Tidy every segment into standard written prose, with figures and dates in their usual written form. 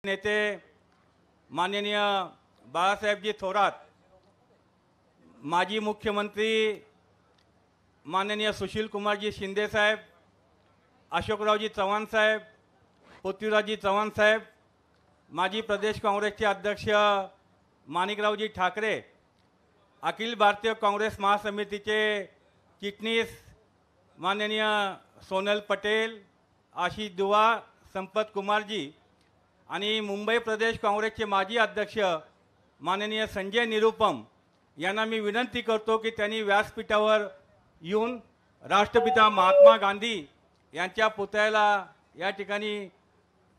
नेते माननीय बाळासाहेबजी थोरात, माजी मुख्यमंत्री माननीय सुशील कुमारजी शिंदे साहेब, अशोकरावजी चव्हाण साहेब, पृथ्वीराजजी चव्हाण साहेब, माजी प्रदेश काँग्रेसचे अध्यक्ष माणिकरावजी ठाकरे, अखिल भारतीय काँग्रेस महासमितीचे चिटणीस माननीय सोनल पटेल, आशिष दुवा, संपत कुमारजी आणि मुंबई प्रदेश काँग्रेसचे माजी अध्यक्ष माननीय संजय निरुपम यांना मी विनंती करतो की त्यांनी व्यासपीठावर येऊन राष्ट्रपिता महात्मा गांधी यांच्या पुतळ्याला या ठिकाणी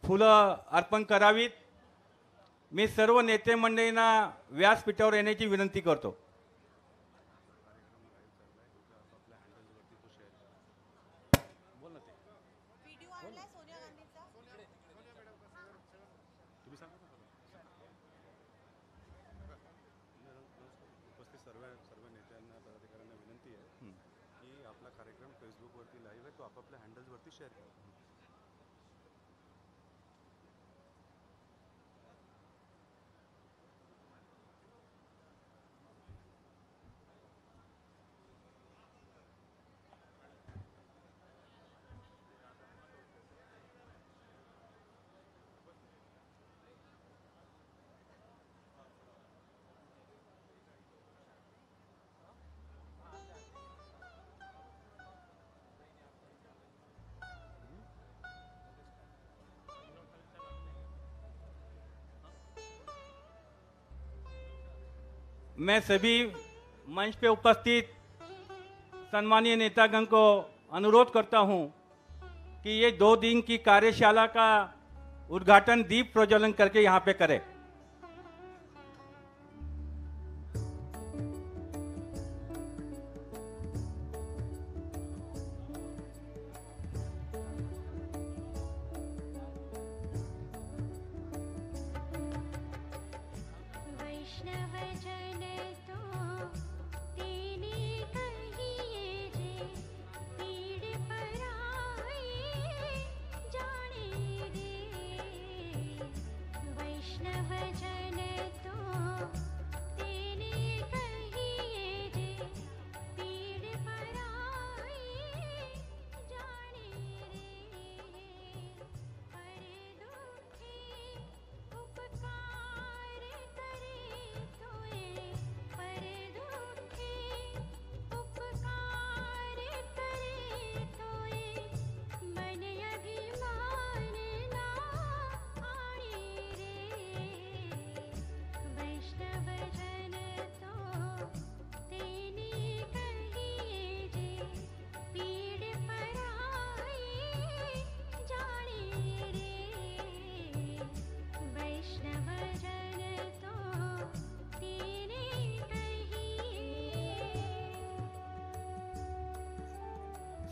फुलं अर्पण करावीत। मी सर्व नेते मंडळींना व्यासपीठावर येण्याची विनंती करतो। सर्व नेत्यांना पदाधिकाऱ्यांना विनंती आहे की आपला कार्यक्रम फेसबुकवरती लाईव्ह आहे तो आपापल्या हँडल्सवरती शेअर करा। मैं सभी मंच पे उपस्थित सम्मानीय नेतागण को अनुरोध करता हूं कि ये 2 दिन की कार्यशाला का उद्घाटन दीप प्रज्वलन करके यहां पे करें।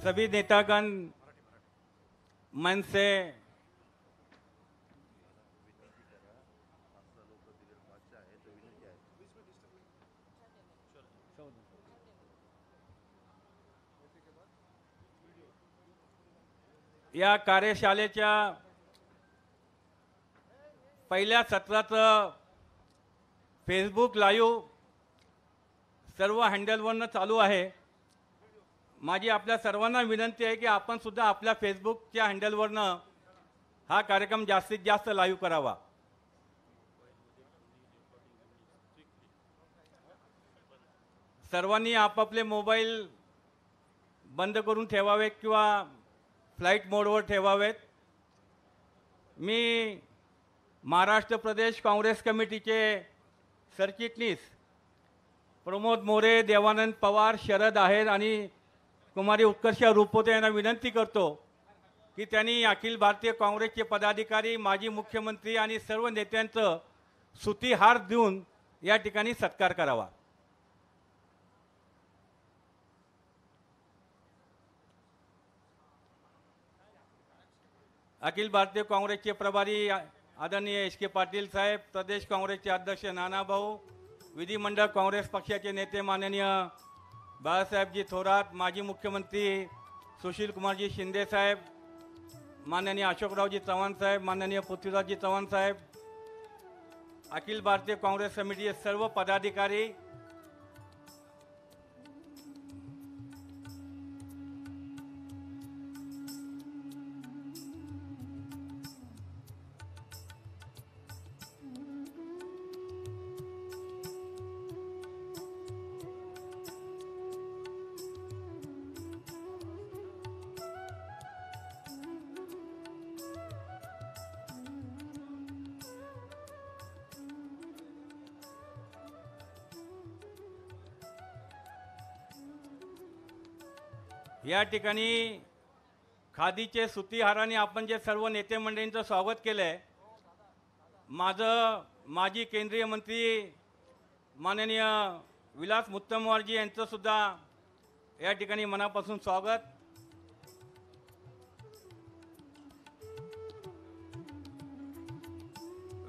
सभी नेतागण मन से या कार्यशाळेच्या पहिल्या सत्राचं फेसबुक लाईव्ह सर्व हँडलवरनं चालू आहे। माझी आपल्या सर्वांना विनंती आहे की आपण सुद्धा आपल्या फेसबुकच्या हँडलवरनं हा कार्यक्रम जास्तीत जास्त लाईव्ह करावा। सर्वांनी आपापले मोबाईल बंद करून ठेवावेत किंवा फ्लाईट मोडवर ठेवावेत। मी महाराष्ट्र प्रदेश काँग्रेस कमिटीचे सरचिटणीस प्रमोद मोरे, देवानंद पवार, शरद आहेर आणि कुमारी उत्कर्षा रुपोते यांना विनंती करतो की त्यांनी अखिल भारतीय काँग्रेसचे पदाधिकारी, माजी मुख्यमंत्री आणि सर्व नेत्यांचं सुती हार देऊन या ठिकाणी सत्कार करावा। अखिल भारतीय काँग्रेसचे प्रभारी आदरणीय एस.के. पाटील साहेब, प्रदेश काँग्रेसचे अध्यक्ष नाना भाऊ, विधिमंडळ काँग्रेस पक्षाचे नेते माननीय बाळासाहेबजी थोरात, माजी मुख्यमंत्री सुशील कुमारजी शिंदे साहेब, माननीय अशोकरावजी चव्हाण साहेब, माननीय पृथ्वीराजजी चव्हाण साहेब, अखिल भारतीय काँग्रेस समितीचे सर्व पदाधिकारी, या ठिकाणी खादीचे सुती हाराने आपण जे सर्व नेते मंडळींचं स्वागत केलं आहे. माजी केंद्रीय मंत्री माननीय विलास मुत्तमवारजी यांचं सुद्धा या ठिकाणी मनापासून स्वागत.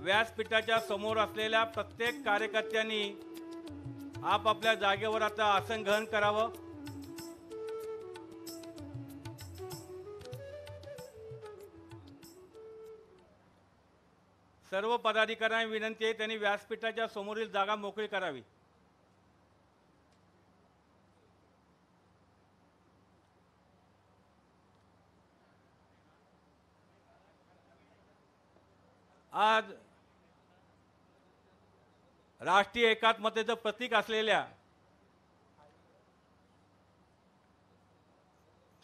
व्यासपीठाच्या समोर असलेल्या प्रत्येक कार्यकर्त्यांनी आपापल्या जागेवर आता आसन ग्रहण करावं. सर्व पदाधिकाऱ्यांना विनंती आहे त्यांनी व्यासपीठाच्या समोरील जागा मोकळी करावी. आज राष्ट्रीय एकात्मतेचं प्रतीक असलेल्या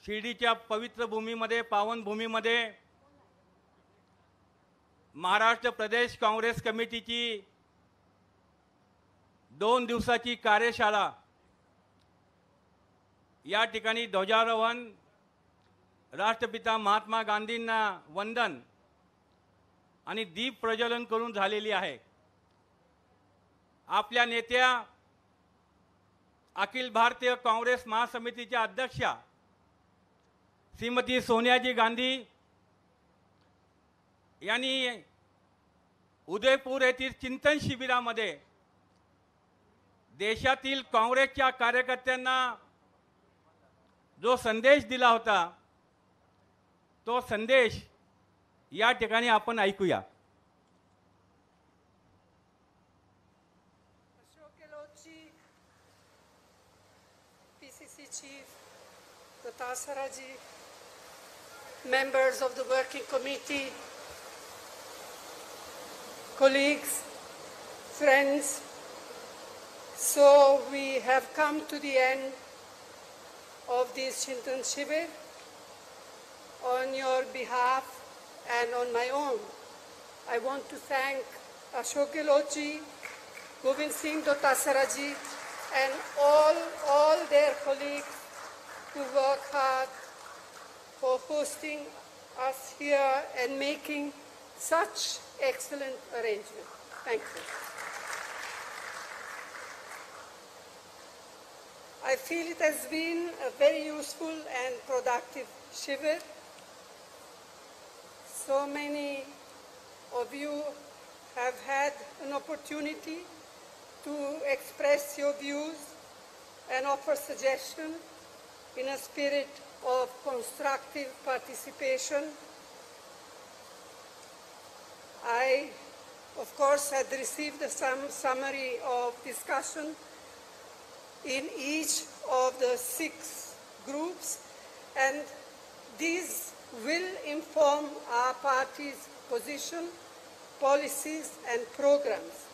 शिर्डीच्या पवित्र भूमीमध्ये, पावन भूमीमध्ये महाराष्ट्र प्रदेश काँग्रेस कमिटीची 2 दिवसाची कार्यशाळा या ठिकाणी ध्वजारोहण, राष्ट्रपिता महात्मा गांधींना वंदन आणि दीप प्रज्वलन करून झालेली आहे. आपल्या नेत्या अखिल भारतीय काँग्रेस महासमितीच्या अध्यक्षा श्रीमती सोनियाजी गांधी यांनी उदयपूर येथील चिंतन शिबिरामध्ये देशातील काँग्रेसच्या कार्यकर्त्यांना जो संदेश दिला होता तो संदेश या ठिकाणी आपण ऐकूया. Ashok गेहलोतजी, PCC Chief, Dotasaraji, members of the working committee, colleagues, friends, so we have come to the end of this Chintan Shibir. On your behalf and on my own, I want to thank Ashok Gehlotji, Govind Singh Dotasaraji, and all their colleagues who work hard for hosting us here and making such excellent arrangement. Thank you. I feel it has been a very useful and productive Shibir. So many of you have had an opportunity to express your views and offer suggestions in a spirit of constructive participation. I, of course, had received some summary of discussion in each of the 6 groups, and these will inform our party's position, policies, and programs.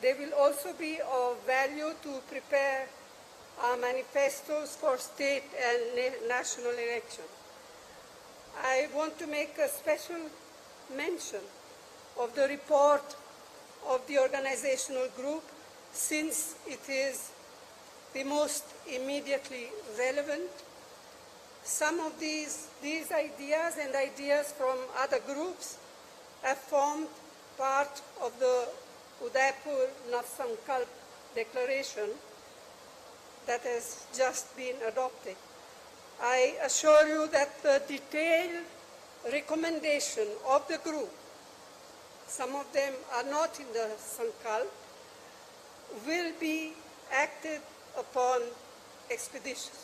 They will also be of value to prepare our manifestos for state and national elections. I want to make a special mention of the report of the organizational group, since it is the most immediately relevant. Some of these ideas and ideas from other groups have formed part of the Udaipur Navsankalp Declaration that has just been adopted. I assure you that the detailed recommendation of the group, some of them are not in the Sankalp, will be acted upon expeditiously.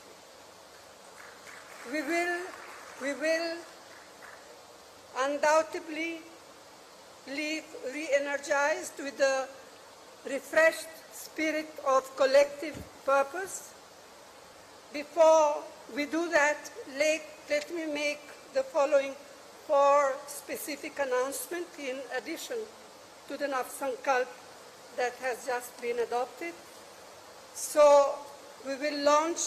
We will undoubtedly leave re-energized with the refreshed spirit of collective purpose. Before we do that, let me make the following 4 specific announcements in addition to the Navsankalp that has just been adopted. So we will launch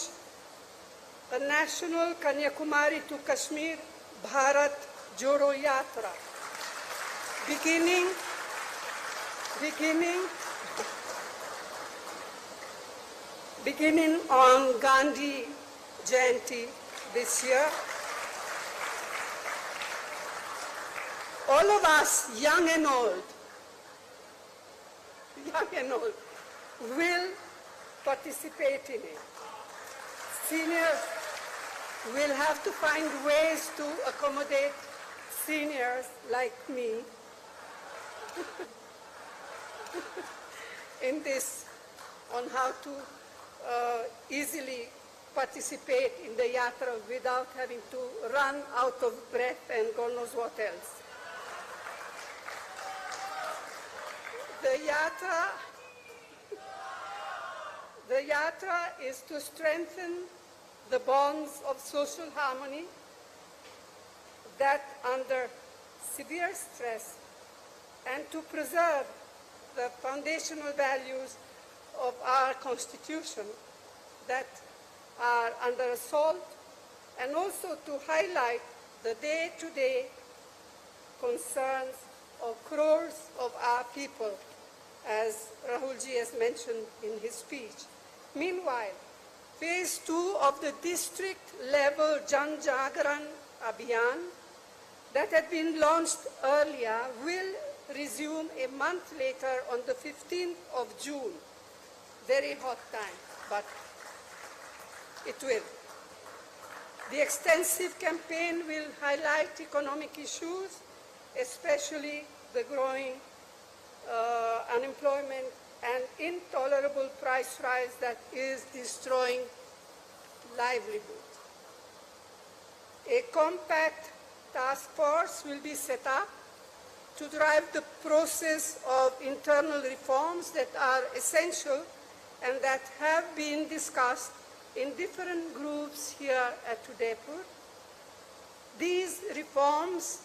a national Kanyakumari to Kashmir Bharat Jodo Yatra, beginning on Gandhi Jayanti this year. All of us, young and old, will participate in it. Seniors will have to find ways to accommodate seniors like me in this, on how to easily participate in the yatra without having to run out of breath and God knows what else. The yatra is to strengthen the bonds of social harmony that under severe stress and to preserve the foundational values of our Constitution that are under assault, and also to highlight the day-to-day concerns of crores of our people, as Rahulji has mentioned in his speech. Meanwhile, phase 2 of the district-level Jan Jagran Abhiyan that had been launched earlier will resume a month later on the 15th of June. Very hot time, but it will. The extensive campaign will highlight economic issues, especially the growing unemployment and intolerable price rise that is destroying livelihood. A compact task force will be set up to drive the process of internal reforms that are essential and that have been discussed in different groups here at Udaipur. These reforms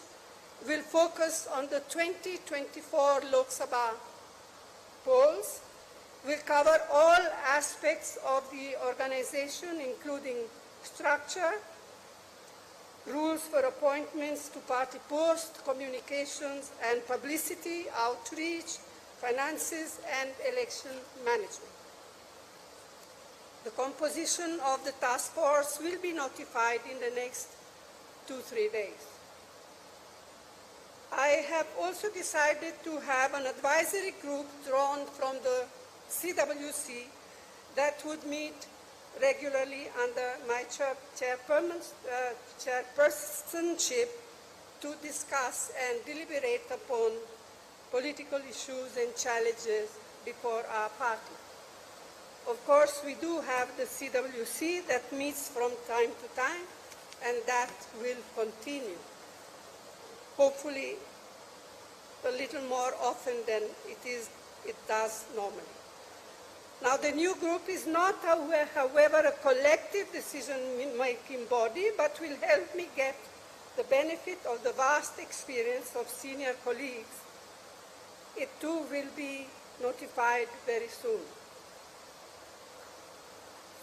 will focus on the 2024 Lok Sabha polls, will cover all aspects of the organization, including structure, rules for appointments to party posts, communications and publicity, outreach, finances, and election management. The composition of the task force will be notified in the next 2-3 days. I have also decided to have an advisory group drawn from the CWC that would meet regularly under my chairpersonship to discuss and deliberate upon political issues and challenges before our party. Of course, we do have the CWC that meets from time to time, and that will continue. Hopefully, a little more often than it does normally. Now, the new group is not, however, a collective decision-making body, but will help me get the benefit of the vast experience of senior colleagues. It too will be notified very soon.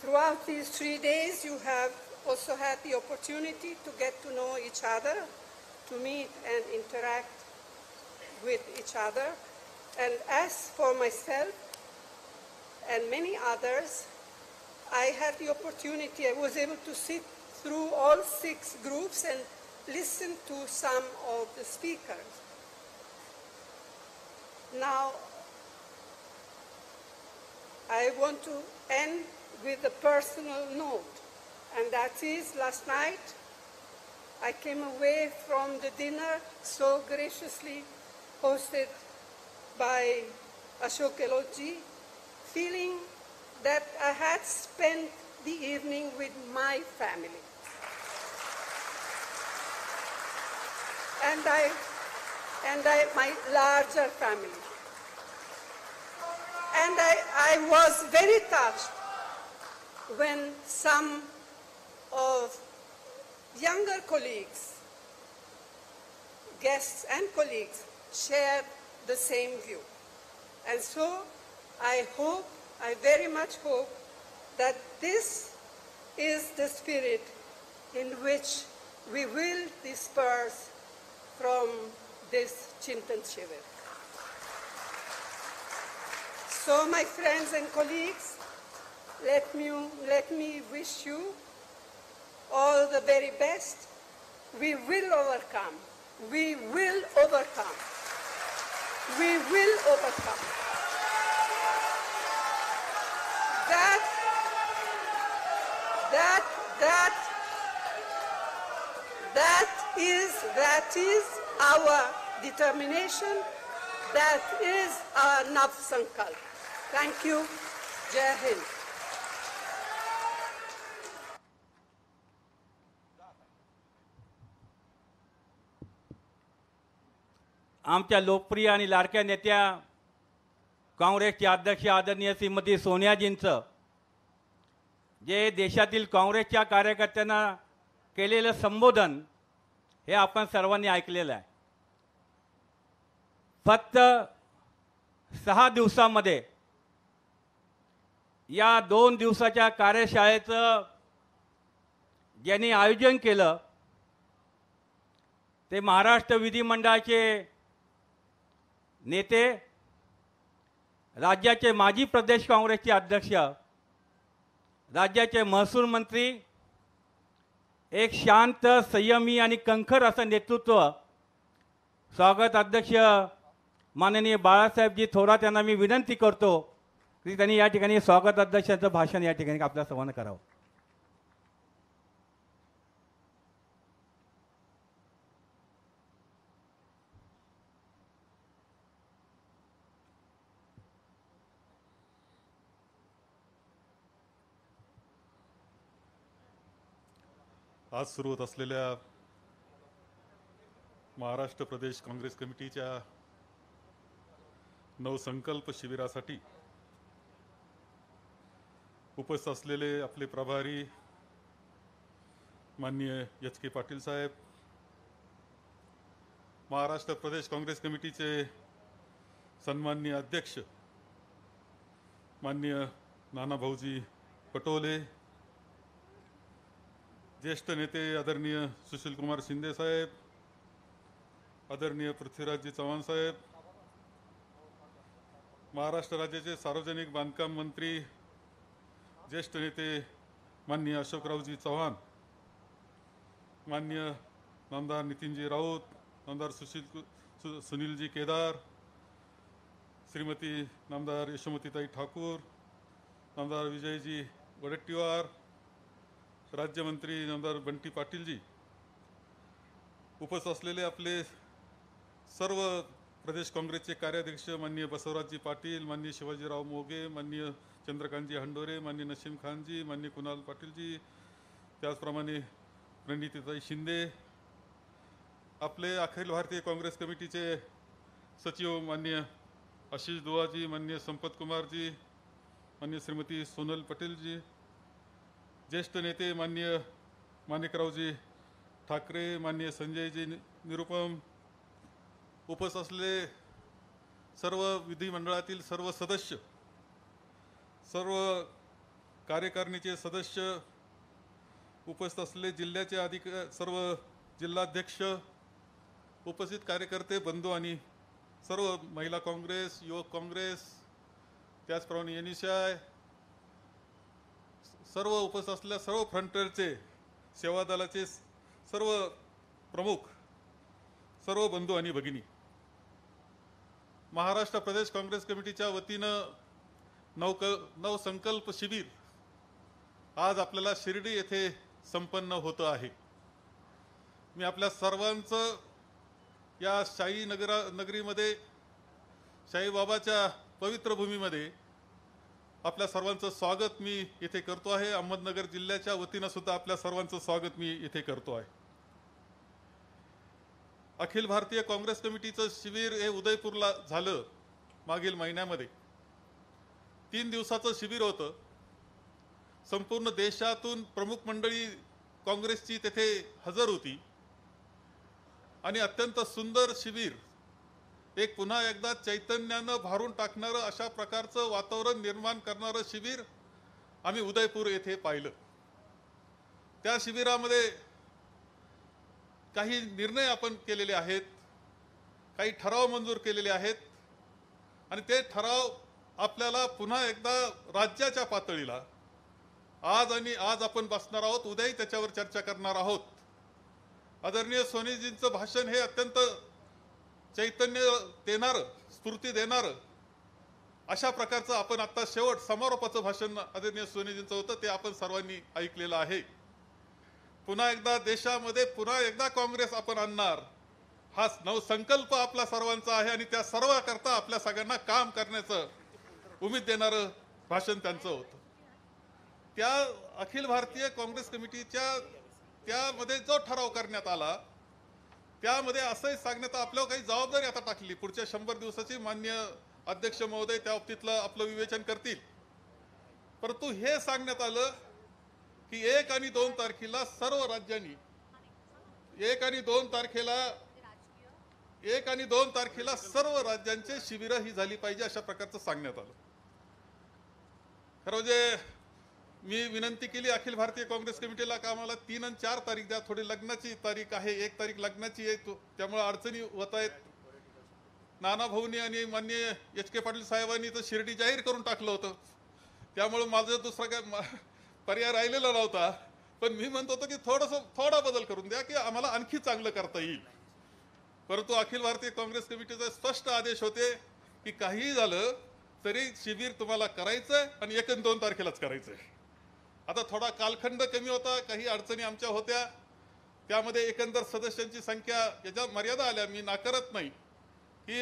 Throughout these 3 days, you have also had the opportunity to get to know each other, to meet and interact with each other. And as for myself and many others, I had the opportunity, I was able to sit through all 6 groups and listen to some of the speakers. Now, I want to end with a personal note, and that is, last night, I came away from the dinner so graciously hosted by Ashok Gehlotji, feeling that I had spent the evening with my family. and my larger family. And I was very touched when some of younger colleagues, guests and colleagues, shared the same view. And so I very much hope that this is the spirit in which we will disperse from this Chintan Shivir. So, my friends and colleagues, let me wish you all the very best. We will overcome. We will overcome. We will overcome. That is our determination. That is our Nav Sankalp. Thank you. Jai Hind. आमच्या लोकप्रिय आणि लाडक्या नेत्या काँग्रेसचे अध्यक्ष आदरणीय श्रीमती सोनियाजींचं जे देशातील काँग्रेसच्या कार्यकर्त्यांना केलेलं संबोधन हे आपण सर्वांनी ऐकलेलं आहे. फक्त 6 दिवसामध्ये या 2 दिवसाच्या कार्यशाळेचं ज्यांनी आयोजन केलं ते महाराष्ट्र विधिमंडळाचे नेते, राज्याचे माजी प्रदेश काँग्रेसचे अध्यक्ष, राज्याचे महसूल मंत्री, एक शांत, संयमी आणि कणखर असं नेतृत्व. स्वागत अध्यक्ष माननीय बाळासाहेबजी थोरात यांना मी विनंती करतो की त्यांनी या ठिकाणी स्वागत अध्यक्षांचं भाषण या ठिकाणी आपल्या सर्वांना करावं. आज सुरू होत असलेल्या महाराष्ट्र प्रदेश काँग्रेस कमिटीच्या नवसंकल्प शिबिरासाठी उपस्थित असलेले आपले प्रभारी माननीय एच के पाटील साहेब, महाराष्ट्र प्रदेश काँग्रेस कमिटीचे सन्माननीय अध्यक्ष माननीय नाना भाऊजी पटोले, ज्येष्ठ नेते आदरणीय सुशील कुमार शिंदे साहेब, आदरणीय पृथ्वीराजजी चव्हाण साहेब, महाराष्ट्र राज्याचे सार्वजनिक बांधकाम मंत्री ज्येष्ठ नेते माननीय अशोकरावजी चव्हाण, माननीय नामदार नितीनजी राऊत, नामदार सुनीलजी केदार, श्रीमती नामदार यशोमतीताई ठाकूर, नामदार विजयजी वडेट्टीवार, राज्यमंत्री नामदार बंटी पाटीलजी, उपस्थित असलेले आपले सर्व प्रदेश काँग्रेसचे कार्याध्यक्ष माननीय बसवराजजी पाटील, माननीय शिवाजीराव मोगे, माननीय चंद्रकांतजी हंडोरे, माननीय नसीम खानजी, माननीय कुणाल पाटीलजी, त्याचप्रमाणे प्रणितीताई शिंदे, आपले अखिल भारतीय काँग्रेस कमिटीचे सचिव माननीय आशिष दुआजी, माननीय संपत कुमारजी, माननीय श्रीमती सोनल पटेलजी, ज्येष्ठ नेते माननीय माणिकरावजी ठाकरे, माननीय संजयजी निरुपम, उपस्थित असलेले सर्व विधिमंडळातील सर्व सदस्य, सर्व कार्यकारिणीचे सदस्य, उपस्थित असलेले जिल्ह्याचे सर्व जिल्हाध्यक्ष, उपस्थित कार्यकर्ते बंधू आणि सर्व महिला काँग्रेस, युवक काँग्रेस, त्याचप्रमाणे एनएसआय, सर्व उपस्थित असलेल्या सर्व फ्रंटरचे, सेवा दलाचे सर्व प्रमुख, सर्व बंधू आणि भगिनी, महाराष्ट्र प्रदेश काँग्रेस कमिटीच्या वतीनं नवसंकल्प शिबिर आज आपल्याला शिर्डी येथे संपन्न होतं आहे. मी आपल्या सर्वांचं या शाही नगरीमध्ये, शाहीबाबाच्या पवित्र भूमीमध्ये आपल्या सर्वांचं स्वागत मी इथे करतो आहे. अहमदनगर जिल्ह्याच्या वतीनं सुद्धा आपल्या सर्वांचं स्वागत मी इथे करतो आहे. अखिल भारतीय काँग्रेस कमिटीचं शिबिर हे उदयपूरला झालं मागील महिन्यामध्ये. 3 दिवसाचं शिबिर होतं. संपूर्ण देशातून प्रमुख मंडळी काँग्रेसची तेथे हजर होती आणि अत्यंत सुंदर शिबिर, एक पुन्हा एकदा चैतन्यानं भारून टाकणारं अशा प्रकारचं वातावरण निर्माण करणारं शिबिर आम्ही उदयपूर येथे पाहिलं. त्या शिबिरामध्ये काही निर्णय आपण केलेले आहेत, काही ठराव मंजूर केलेले आहेत आणि ते ठराव आपल्याला पुन्हा एकदा राज्याच्या पातळीला आज आपण बसणार आहोत, उद्याही त्याच्यावर चर्चा करणार आहोत. आदरणीय सोनीजींचं भाषण हे अत्यंत चैतन्य देणारं, स्फूर्ती देणारं अशा प्रकारचं आपण आता शेवट समारोपाचं भाषण आदरणीय सोनीजींचं होतं, ते आपण सर्वांनी ऐकलेलं आहे. पुन्हा एकदा देशामध्ये पुन्हा एकदा काँग्रेस आपण आणणार हा नवसंकल्प आपला सर्वांचा आहे आणि त्या सर्वांकरता आपल्या सगळ्यांना काम करण्याचं उमेद देणारं भाषण त्यांचं होतं. त्या अखिल भारतीय काँग्रेस कमिटीच्या त्यामध्ये जो ठराव करण्यात आला त्यामध्ये असंही सांगण्यात आपल्यावर काही जबाबदारी आता टाकली. पुढच्या 100 दिवसाची माननीय अध्यक्ष महोदय त्या बाबतीतलं आपलं विवेचन करतील. परंतु हे सांगण्यात आलं की 1 आणि 2 तारखेला सर्व राज्यांनी 1 आणि 2 तारखेला सर्व राज्यांचे शिबिरं ही झाली पाहिजे अशा प्रकारचं सांगण्यात आलं. खरं म्हणजे मी विनंती केली अखिल भारतीय काँग्रेस कमिटीला का आम्हाला 3 आणि 4 तारीख द्या, थोडी लग्नाची तारीख आहे, 1 तारीख लग्नाची आहे, त्यामुळे अडचणी होत आहेत. नाना भाऊनी आणि माननीय HK पाटील साहेबांनी तर शिर्डी जाहीर करून टाकलं होतं, त्यामुळे माझं दुसरा काय पर्याय राहिलेला नव्हता. पण मी म्हणत होतो की थोडा बदल करून द्या की आम्हाला आणखी चांगलं करता येईल. परंतु अखिल भारतीय काँग्रेस कमिटीचे स्पष्ट आदेश होते की काहीही झालं तरी शिबिर तुम्हाला करायचंय आणि 1 आणि 2 तारखेलाच करायचंय. आता थोडा कालखंड कमी होता, काही अडचणी आमच्या होत्या, त्यामध्ये एकंदर सदस्यांची संख्या याच्या मर्यादा आल्या. मी नाकारत नाही की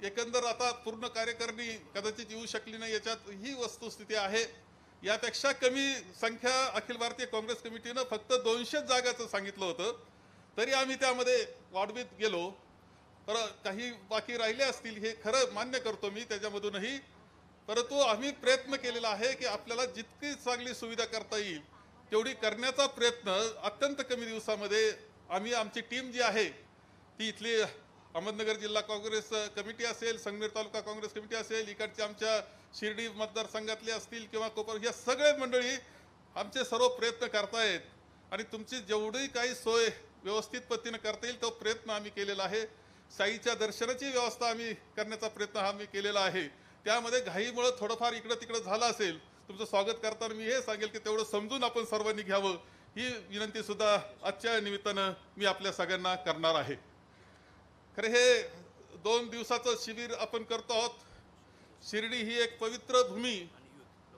एकंदर आता पूर्ण कार्यकारिणी कदाचित येऊ शकली नाही, याच्यात ही वस्तुस्थिती आहे. यापेक्षा कमी संख्या अखिल भारतीय काँग्रेस कमिटीनं फक्त 200 जागाचं सांगितलं होतं, तरी आम्ही त्यामध्ये वाढवीत गेलो. तर काही बाकी राहिले असतील हे खरं मान्य करतो मी त्याच्यामधूनही. परंतु आम्ही प्रयत्न केलेला आहे की आपल्याला जितकी चांगली सुविधा करता येईल तेवढी करण्याचा प्रयत्न अत्यंत कमी दिवसामध्ये आम्ही आमची टीम जी आहे ती इथली अहमदनगर जिल्हा काँग्रेस कमिटी असेल, संगमेर तालुका काँग्रेस कमिटी असेल, इकडच्या आमच्या शिर्डी मतदारसंघातले असतील किंवा कोपर, या सगळे मंडळी आमचे सर्व प्रयत्न करतायत आणि तुमची जेवढी काही सोय व्यवस्थित पद्धतीने करता येईल तो प्रयत्न आम्ही केलेला आहे. साईच्या दर्शनाची व्यवस्था आम्ही करण्याचा प्रयत्न आम्ही केलेला आहे. त्यामध्ये घाईमुळे थोडंफार इकडं तिकडं झालं असेल, तुमचं स्वागत करताना मी हे सांगेल की तेवढं समजून आपण सर्वांनी घ्यावं, ही विनंती सुद्धा आजच्या निमित्तानं मी आपल्या सगळ्यांना करणार आहे. खरं हे 2 दिवसाचं शिबिर आपण करतो आहोत. शिर्डी ही एक पवित्र भूमी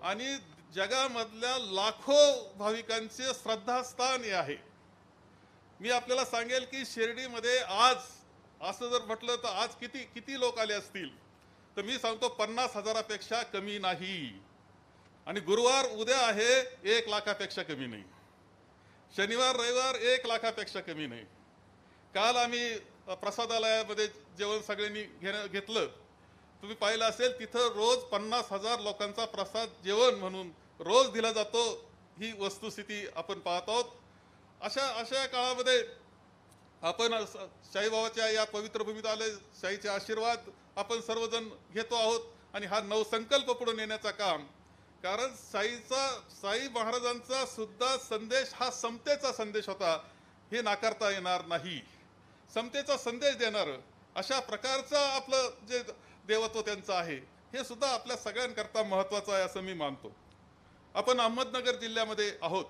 आणि जगामधल्या लाखो भाविकांचे श्रद्धास्थान हे आहे. मी आपल्याला सांगेल की शिर्डीमध्ये आज असं जर म्हटलं तर आज किती लोक आले असतील तर मी सांगतो 50,000पेक्षा कमी नाही. आणि गुरुवार उद्या आहे 1 लाखापेक्षा कमी नाही. शनिवार रविवार 1 लाखापेक्षा कमी नाही. काल आम्ही प्रसादालयामध्ये जेवण सगळ्यांनी घेतलं, तुम्ही पाहिलं असेल तिथं रोज 50,000 लोकांचा प्रसाद जेवण म्हणून रोज दिला जातो. ही वस्तुस्थिती आपण पाहत आहोत. अशा काळामध्ये आपण शाहीबाबाच्या या पवित्र भूमीत आले, शाहीचे आशीर्वाद आपण सर्वजण घेतो आहोत आणि हा नवसंकल्प पुढे नेण्याचा काम, कारण साई महाराजांचा सुद्धा संदेश हा समतेचा संदेश होता, हे नाकारता येणार नाही. समतेचा संदेश देणार अशा प्रकारचा आपलं जे देवत्व त्यांचं आहे हे सुद्धा आपल्या सगळ्यांकरता महत्त्वाचं आहे असं मी मानतो. आपण अहमदनगर जिल्ह्यामध्ये आहोत.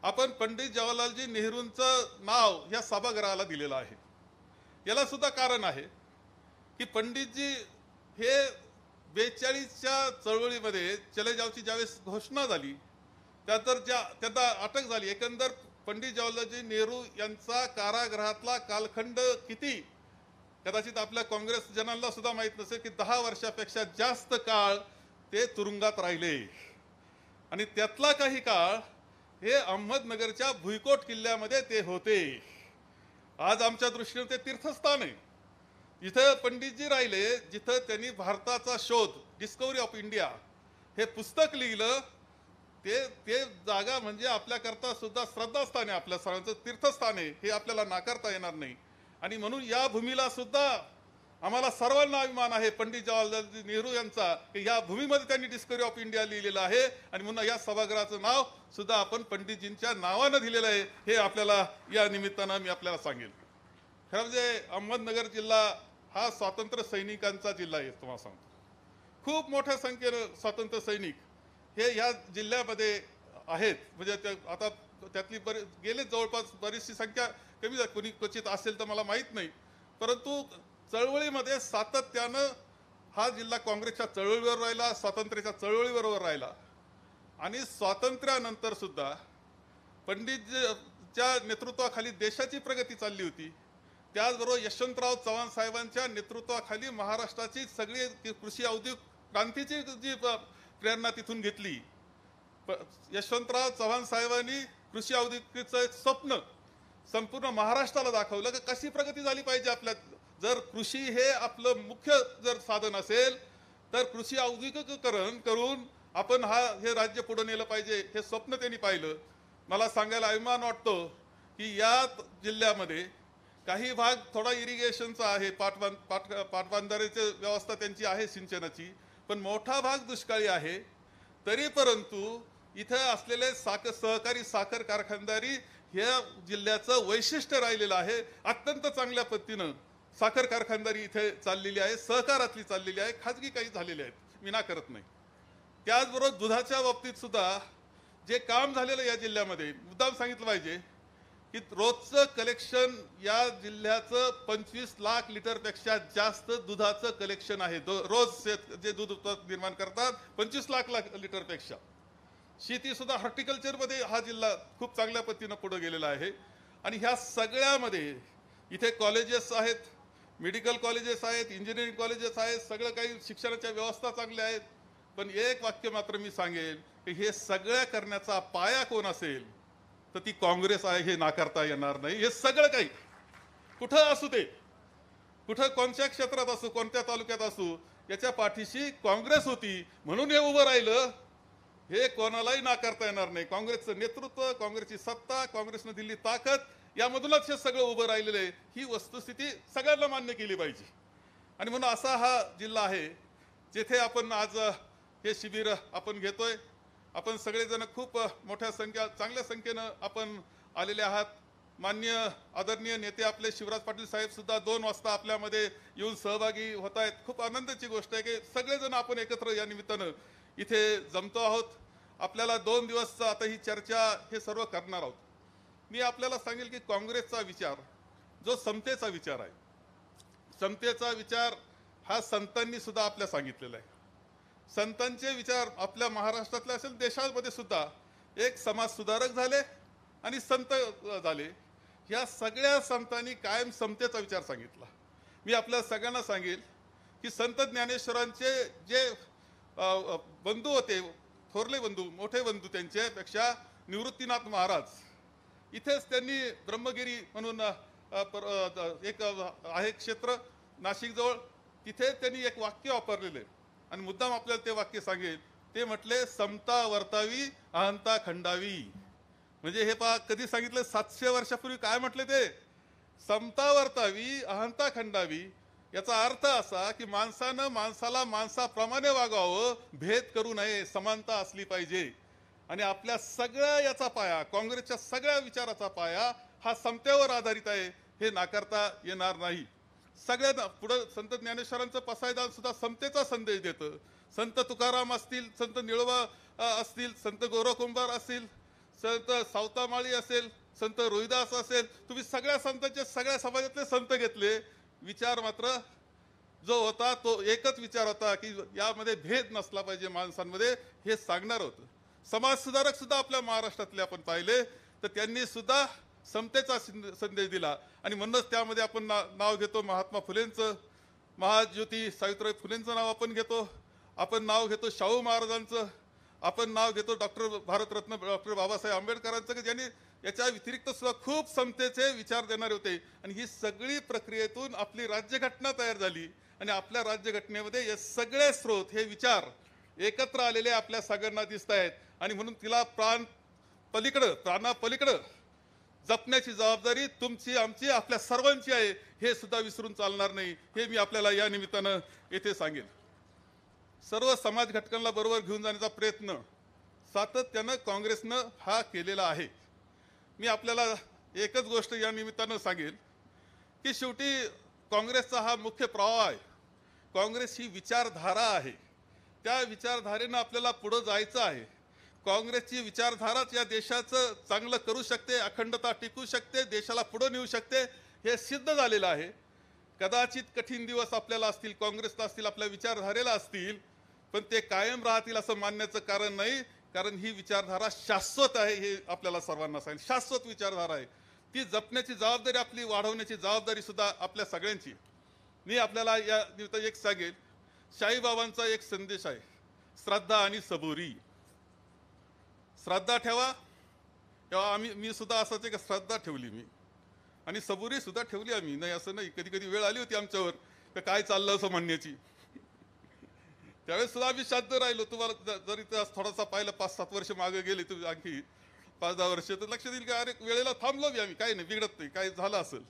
आपण पंडित जवाहरलालजी नेहरूंचं नाव या सभागृहाला दिलेलं आहे. याला सुद्धा कारण आहे की पंडितजी हे 42च्या चळवळीमध्ये चले जावची ज्यावेळेस घोषणा झाली त्यानंतर त्यांना अटक झाली. एकंदर पंडित जवाहरलालजी नेहरू यांचा कारागृहातला कालखंड किती कदाचित आपल्या काँग्रेस जनांना सुद्धा माहीत नसेल की 10 वर्षापेक्षा जास्त काळ ते तुरुंगात राहिले आणि त्यातला काही काळ हे अहमदनगरच्या भुईकोट किल्ल्यामध्ये ते होते. आज आमच्या दृष्टीने ते तीर्थस्थान आहे. इथं पंडितजी राहिले, जिथं त्यांनी भारताचा शोध, डिस्कवरी ऑफ इंडिया हे पुस्तक लिहिलं. ते जागा म्हणजे आपल्याकरता सुद्धा श्रद्धास्थान आहे, आपल्या सर्वांचं तीर्थस्थान आहे, हे आपल्याला नाकारता येणार नाही. आणि म्हणून या भूमीला सुद्धा आम्हाला सर्वांना अभिमान आहे पंडित जवाहरलाल नेहरू यांचा, की या भूमीमध्ये त्यांनी डिस्कवरी ऑफ इंडिया लिहिलेलं आहे. आणि म्हणून या सभागृहाचं नाव सुद्धा आपण पंडितजींच्या नावानं दिलेलं आहे, हे आपल्याला या निमित्तानं मी आपल्याला सांगेन. खरं म्हणजे अहमदनगर जिल्हा हा स्वातंत्र्य सैनिकांचा जिल्हा आहे. तुम्हाला सांगतो, खूप मोठ्या संख्येनं स्वातंत्र्य सैनिक हे या जिल्ह्यामध्ये आहेत. म्हणजे आता त्यातली गेले जवळपास बरीचशी संख्या कमी झाली, कोणी क्वचित असेल तर मला माहीत नाही. परंतु चळवळीमध्ये सातत्यानं हा जिल्हा काँग्रेसच्या चळवळीवर राहिला, स्वातंत्र्याच्या चळवळीबरोबर राहिला. आणि स्वातंत्र्यानंतर सुद्धा पंडितच्या नेतृत्वाखाली देशाची प्रगती चालली होती. त्याचबरोबर यशवंतराव चव्हाण साहेबांच्या नेतृत्वाखाली महाराष्ट्राची सगळी कृषी औद्योगिक क्रांतीची जी प्रेरणा तिथून घेतली. यशवंतराव चव्हाण साहेबांनी कृषी औद्योगिकचं एक स्वप्न संपूर्ण महाराष्ट्राला दाखवलं की कशी प्रगती झाली पाहिजे आपल्या. जर कृषी हे आपलं मुख्य जर साधन असेल तर कृषी औद्योगिकीकरण करून आपण हे राज्य पुढे नेलं पाहिजे, हे स्वप्न त्यांनी पाहिलं. मला सांगायला अभिमान वाटतो की या जिल्ह्यामध्ये काही भाग थोडा इरिगेशनचा आहे, पाटबंधारेची व्यवस्था त्यांची आहे सिंचनाची, पण मोठा भाग दुष्काळी आहे. तरी परंतु इथं असलेले सहकारी साखर कारखानदारी ह्या जिल्ह्याचं वैशिष्ट्य राहिलेलं आहे. अत्यंत चांगल्या पद्धतीनं साखर कारखानदारी इथे चाललेली आहे, सहकारातली चाललेली आहे, खाजगी काही झालेले आहेत, विना करत नाही. त्याचबरोबर दुधाच्या बाबतीत सुद्धा जे काम झालेलं या जिल्ह्यामध्ये मुद्दाम सांगितलं पाहिजे की रोजचं कलेक्शन या जिल्ह्याचं 25 लाख लिटरपेक्षा जास्त दुधाचं कलेक्शन आहे. रोज जे दूध निर्माण करतात 25 लाख लिटरपेक्षा. शेती सुद्धा हॉर्टिकल्चरमध्ये हा जिल्हा खूप चांगल्या पद्धतीनं पुढे गेलेला आहे. आणि ह्या सगळ्यामध्ये इथे कॉलेजेस आहेत, मेडिकल कॉलेजेस आहेत, इंजिनिअरिंग कॉलेजेस आहेत, सगळं काही शिक्षणाच्या व्यवस्था चांगल्या आहेत. पण एक वाक्य मात्र मी सांगेन की हे सगळं करण्याचा पाया कोण असेल तर ती काँग्रेस आहे, हे नाकारता येणार नाही. हे सगळं काही कुठं असू दे, कुठं कोणत्या क्षेत्रात असू, कोणत्या तालुक्यात असू, याच्या पाठीशी काँग्रेस होती म्हणून हे उभं राहिलं, हे कोणालाही नाकारता येणार नाही. काँग्रेसचं नेतृत्व, काँग्रेसची सत्ता, काँग्रेसनं दिलेली ताकद, यामधूनच हे सगळं उभं राहिलेलं आहे. ही वस्तुस्थिती सगळ्यांना मान्य केली पाहिजे. आणि म्हणून असा हा जिल्हा आहे जिथे आपण आज हे शिबिर आपण घेतोय. आपण सगळेजण खूप मोठ्या चांगल्या संख्येनं आपण आलेले आहात. माननीय आदरणीय नेते आपले शिवराज पाटील साहेब सुद्धा 2 वाजता आपल्यामध्ये येऊन सहभागी होत आहेत. खूप आनंदाची गोष्ट आहे की सगळेजण आपण एकत्र या निमित्तानं इथे जमतो आहोत. आपल्याला 2 दिवस आता ही चर्चा हे सर्व करणार आहोत. मी आपल्याला सांगेल की काँग्रेसचा विचार जो समतेचा विचार आहे, समतेचा विचार हा संतांनी सुद्धा आपल्या सांगितलेला आहे. संतांचे विचार आपल्या महाराष्ट्रातले असेल, देशामध्ये सुद्धा एक समाज सुधारक झाले आणि संत झाले. या सगळ्या संतांनी कायम समतेचा विचार सांगितला. मी आपल्या सगळ्यांना सांगेल की संत ज्ञानेश्वरांचे जे बंधू होते, थोरले बंधू, मोठे बंधू, त्यांच्यापेक्षा निवृत्तीनाथ महाराज इथेच त्यांनी ब्रह्मगिरी म्हणून एक आहे क्षेत्र नाशिकजवळ, तिथे त्यांनी एक वाक्य वापरलेले आणि मुद्दाम आपल्याला ते वाक्य सांगेल. ते म्हटले, समता वर्तावी अहंता खंडावी. म्हणजे हे पहा कधी सांगितलं, 700 वर्षापूर्वी काय म्हटले ते, समता वर्तावी अहंता खंडावी. याचा अर्थ असा की माणसानं माणसाला माणसाप्रमाणे वागावं, भेद करू नये, समानता असली पाहिजे. आणि आपल्या सगळ्या याचा पाया, काँग्रेसच्या सगळ्या विचाराचा पाया हा समतेवर आधारित आहे, हे नाकारता येणार नाही. सगळ्यांना पुढं संत ज्ञानेश्वरांचं पसायदान सुद्धा समतेचा संदेश देतं. संत तुकाराम असतील, संत निळोबा असतील, संत गोरखकुंभार असतील, संत सावतामाळी असेल, संत रोहिदास असेल, तुम्ही सगळ्या संतांचे, सगळ्या समाजातले संत घेतले. विचार मात्र जो होता तो एकच विचार होता की यामध्ये भेद नसला पाहिजे माणसांमध्ये, हे सांगणार होतं. समाज सुधारक सुद्धा आपल्या महाराष्ट्रातले आपण पाहिले तर त्यांनी सुद्धा समतेचा संदेश दिला. आणि म्हणूनच त्यामध्ये आपण नाव घेतो महात्मा फुलेंचं, महाज्योती सावित्रीबाई फुलेंचं नाव आपण घेतो, आपण नाव घेतो शाहू महाराजांचं, आपण नाव घेतो भारतरत्न डॉक्टर बाबासाहेब आंबेडकरांचं, की ज्यांनी याच्या व्यतिरिक्त सुद्धा खूप समतेचे विचार देणारे होते. आणि ही सगळी प्रक्रियेतून आपली राज्यघटना तयार झाली आणि आपल्या राज्यघटनेमध्ये हे सगळे स्रोत, हे विचार एकत्र आलेले आपल्या सगळ्यांना दिसत आहेत. आणि म्हणून तिला प्राणापलीकडं जपण्याची जबाबदारी तुमची, आमची, आपल्या सर्वांची आहे, हे सुद्धा विसरून चालणार नाही, हे मी आपल्याला या निमित्तानं येथे सांगेन. सर्व समाज घटकांना बरोबर घेऊन जाण्याचा प्रयत्न सातत्यानं काँग्रेसनं हा केलेला आहे. मी आपल्याला एकच गोष्ट या निमित्तानं सांगेल की शेवटी काँग्रेसचा हा मुख्य प्रवाह आहे. काँग्रेस ही विचारधारा आहे. त्या विचारधारेनं आपल्याला पुढं जायचं आहे. काँग्रेसची विचारधाराच या देशाचं चांगलं करू शकते, अखंडता टिकू शकते, देशाला पुढं नेऊ शकते, हे सिद्ध झालेलं आहे. कदाचित कठीण दिवस आपल्याला असतील, काँग्रेसला असतील, आपल्या विचारधारेला असतील, पण ते कायम राहतील असं मानण्याचं कारण नाही. कारण ही विचारधारा शाश्वत आहे, हे आपल्याला सर्वांना सांगेल. शाश्वत विचारधारा आहे. ती जपण्याची जबाबदारी आपली, वाढवण्याची जबाबदारी सुद्धा आपल्या सगळ्यांची. मी आपल्याला या निमित्त एक सांगेल, शाहीबाबांचा एक संदेश आहे, श्रद्धा आणि सबुरी. श्रद्धा ठेवा, तेव्हा मी सुद्धा असंच एक श्रद्धा ठेवली मी, आणि सबुरी सुद्धा ठेवली आम्ही. नाही असं नाही, कधी कधी वेळ आली होती आमच्यावर तर काय चाललं असं म्हणण्याची, त्यावेळेस सुद्धा आम्ही शांत राहिलो. तुम्हाला जर इतिहास थोडासा पाहिलं, 5-7 वर्ष मागे गेले तुम्ही, आणखी 5-10 वर्ष, तर लक्ष देईल की अरे वेळेला थांबलो मी, आम्ही काही नाही, बिघडत नाही, काय झालं असेल.